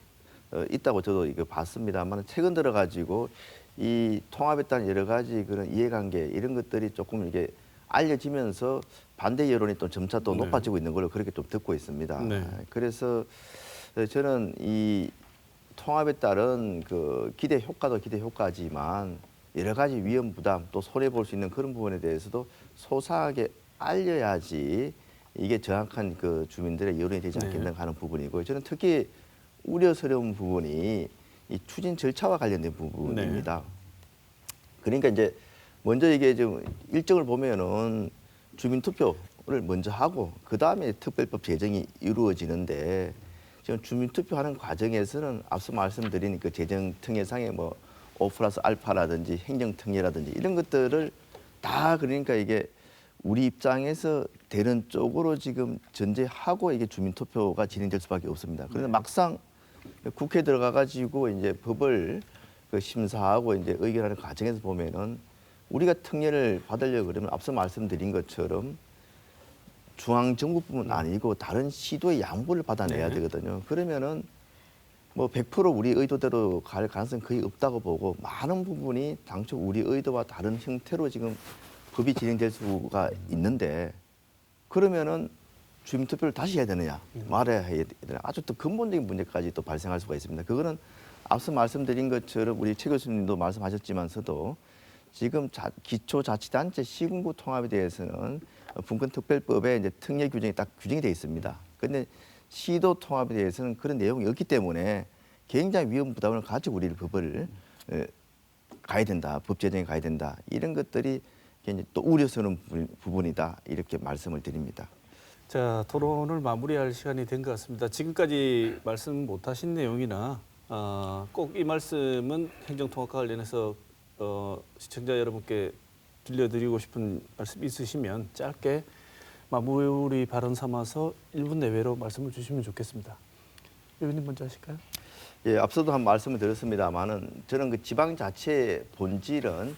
있다고 저도 이거 봤습니다만 최근 들어 가지고 이 통합에 따른 여러 가지 그런 이해관계 이런 것들이 조금 이게 알려지면서 반대 여론이 또 점차 또 높아지고 있는 걸로 그렇게 좀 듣고 있습니다. 네. 그래서 저는 이 통합에 따른 그 기대 효과도 기대 효과지만 여러 가지 위험 부담 또 손해 볼 수 있는 그런 부분에 대해서도 소상하게 알려야지 이게 정확한 그 주민들의 여론이 되지 않겠나 하는 부분이고, 저는 특히 우려스러운 부분이 이 추진 절차와 관련된 부분입니다. 그러니까 이제 먼저 이게 좀 일정을 보면은 주민 투표를 먼저 하고 그 다음에 특별법 제정이 이루어지는데, 지금 주민 투표하는 과정에서는 앞서 말씀드린 그 재정 특례상의 뭐 5+알파라든지 행정 특례라든지 이런 것들을 다 그러니까 이게 우리 입장에서 되는 쪽으로 지금 전제하고 이게 주민 투표가 진행될 수밖에 없습니다. 그런데 막상 국회에 들어가 가지고 이제 법을 그 심사하고 이제 의결하는 과정에서 보면은 우리가 특례를 받으려고 그러면 앞서 말씀드린 것처럼 중앙정부뿐만 아니고 다른 시도의 양보를 받아내야 되거든요. 그러면은 뭐 100% 우리 의도대로 갈 가능성이 거의 없다고 보고, 많은 부분이 당초 우리 의도와 다른 형태로 지금 법이 진행될 수가 있는데, 그러면은 주민투표를 다시 해야 되느냐, 말해야 되느냐, 아주 또 근본적인 문제까지 또 발생할 수가 있습니다. 그거는 앞서 말씀드린 것처럼 우리 최 교수님도 말씀하셨지만서도 지금 기초자치단체 시군구 통합에 대해서는 분권특별법에 이제 특례 규정이 딱 규정이 되어 있습니다. 그런데 시도 통합에 대해서는 그런 내용이 없기 때문에 굉장히 위험 부담을 가지고 우리를 법을 가야 된다, 법 제정에 가야 된다, 이런 것들이 굉장히 또 우려스러운 부분이다, 이렇게 말씀을 드립니다. 자, 토론을 마무리할 시간이 된 것 같습니다. 지금까지 말씀 못하신 내용이나 꼭 이 말씀은 행정통합과 관련해서 시청자 여러분께 들려드리고 싶은 말씀 있으시면 짧게 마무리 발언 삼아서 1분 내외로 말씀을 주시면 좋겠습니다. 의원님 먼저 하실까요? 예, 앞서도 한 말씀을 드렸습니다만은 저는 그 지방자치의 본질은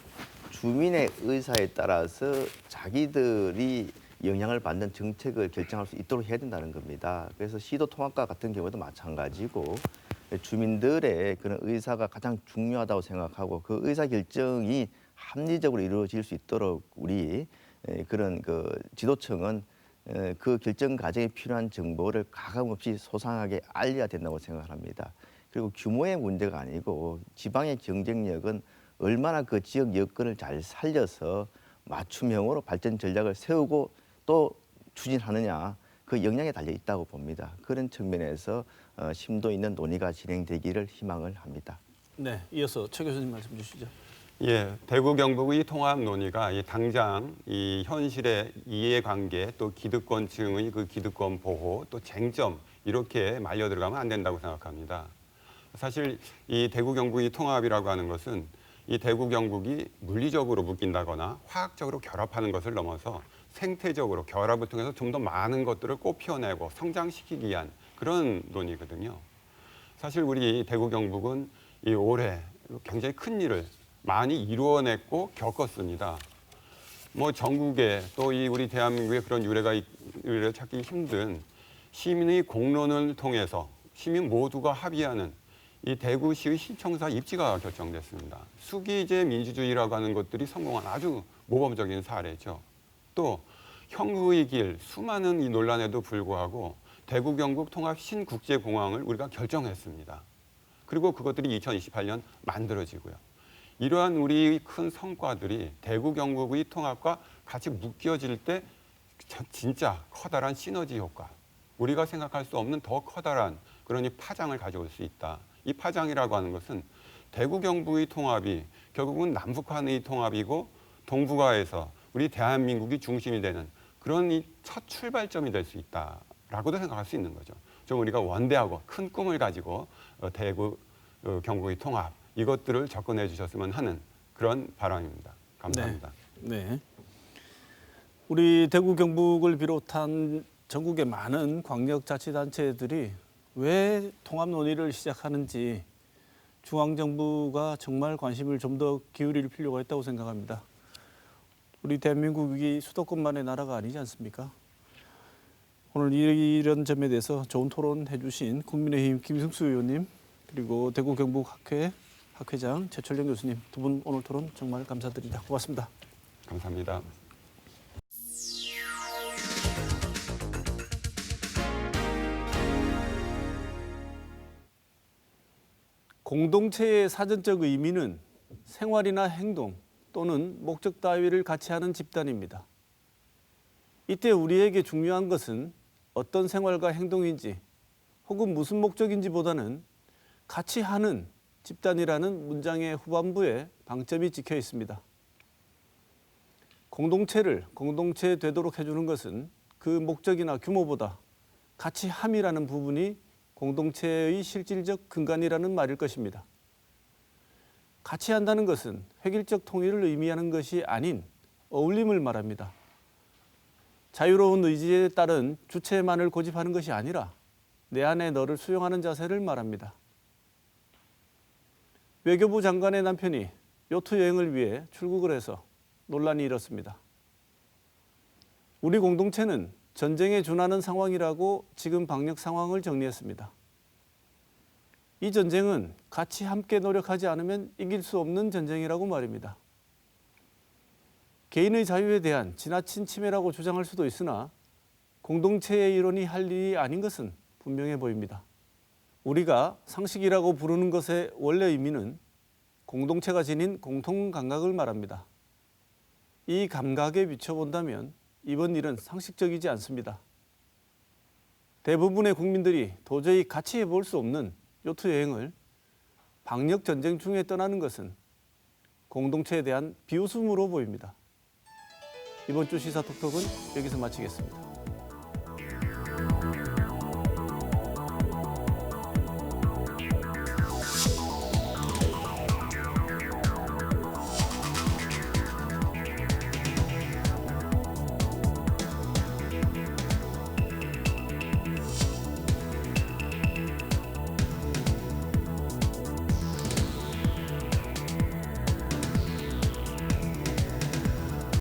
주민의 의사에 따라서 자기들이 영향을 받는 정책을 결정할 수 있도록 해야 된다는 겁니다. 그래서 시도 통합과 같은 경우도 마찬가지고 주민들의 그런 의사가 가장 중요하다고 생각하고, 그 의사 결정이 합리적으로 이루어질 수 있도록 우리 그런 그 지도청은 그 결정 과정에 필요한 정보를 가감없이 소상하게 알려야 된다고 생각합니다. 그리고 규모의 문제가 아니고 지방의 경쟁력은 얼마나 그 지역 여건을 잘 살려서 맞춤형으로 발전 전략을 세우고 또 추진하느냐, 그 역량에 달려 있다고 봅니다. 그런 측면에서 심도 있는 논의가 진행되기를 희망을 합니다. 네, 이어서 최 교수님 말씀 주시죠. 예, 대구 경북의 통합 논의가 당장 이 현실의 이해관계 또 기득권층의 그 기득권 보호 또 쟁점 이렇게 말려 들어가면 안 된다고 생각합니다. 사실 이 대구 경북의 통합이라고 하는 것은 이 대구 경북이 물리적으로 묶인다거나 화학적으로 결합하는 것을 넘어서 생태적으로 결합을 통해서 좀 더 많은 것들을 꽃피워내고 성장시키기 위한 그런 논의거든요. 사실 우리 대구 경북은 이 올해 굉장히 큰 일을 많이 이루어냈고 겪었습니다. 뭐 전국에 또 이 우리 대한민국의 그런 유례를 찾기 힘든 시민의 공론을 통해서 시민 모두가 합의하는 이 대구시의 신청사 입지가 결정됐습니다. 수기제 민주주의라고 하는 것들이 성공한 아주 모범적인 사례죠. 또 형구의 길 수많은 이 논란에도 불구하고 대구 경북 통합 신국제공항을 우리가 결정했습니다. 그리고 그것들이 2028년 만들어지고요. 이러한 우리 큰 성과들이 대구 경북의 통합과 같이 묶여질 때 진짜 커다란 시너지 효과, 우리가 생각할 수 없는 더 커다란 그런 이 파장을 가져올 수 있다. 이 파장이라고 하는 것은 대구 경북의 통합이 결국은 남북한의 통합이고 동북아에서 우리 대한민국이 중심이 되는 그런 이 첫 출발점이 될 수 있다라고도 생각할 수 있는 거죠. 좀 우리가 원대하고 큰 꿈을 가지고 대구 경북의 통합 이것들을 접근해 주셨으면 하는 그런 바람입니다. 감사합니다. 네. 우리 대구 경북을 비롯한 전국의 많은 광역자치단체들이 왜 통합 논의를 시작하는지 중앙정부가 정말 관심을 좀 더 기울일 필요가 있다고 생각합니다. 우리 대한민국이 수도권만의 나라가 아니지 않습니까? 오늘 이런 점에 대해서 좋은 토론해 주신 국민의힘 김승수 의원님 그리고 대구 경북학회 학회장 최철영 교수님 두 분 오늘 토론 정말 감사드립니다. 고맙습니다. 감사합니다. 공동체의 사전적 의미는 생활이나 행동 또는 목적 따위를 같이 하는 집단입니다. 이때 우리에게 중요한 것은 어떤 생활과 행동인지 혹은 무슨 목적인지보다는 같이 하는 집단이라는 문장의 후반부에 방점이 찍혀 있습니다. 공동체를 공동체 되도록 해주는 것은 그 목적이나 규모보다 같이 함이라는 부분이 공동체의 실질적 근간이라는 말일 것입니다. 같이 한다는 것은 획일적 통일을 의미하는 것이 아닌 어울림을 말합니다. 자유로운 의지에 따른 주체만을 고집하는 것이 아니라 내 안에 너를 수용하는 자세를 말합니다. 외교부 장관의 남편이 요트 여행을 위해 출국을 해서 논란이 일었습니다. 우리 공동체는 전쟁에 준하는 상황이라고 지금 방역 상황을 정리했습니다. 이 전쟁은 같이 함께 노력하지 않으면 이길 수 없는 전쟁이라고 말입니다. 개인의 자유에 대한 지나친 침해라고 주장할 수도 있으나 공동체의 일원이 할 일이 아닌 것은 분명해 보입니다. 우리가 상식이라고 부르는 것의 원래 의미는 공동체가 지닌 공통 감각을 말합니다. 이 감각에 비춰본다면 이번 일은 상식적이지 않습니다. 대부분의 국민들이 도저히 같이 해볼 수 없는 요트 여행을 방역 전쟁 중에 떠나는 것은 공동체에 대한 비웃음으로 보입니다. 이번 주 시사톡톡은 여기서 마치겠습니다.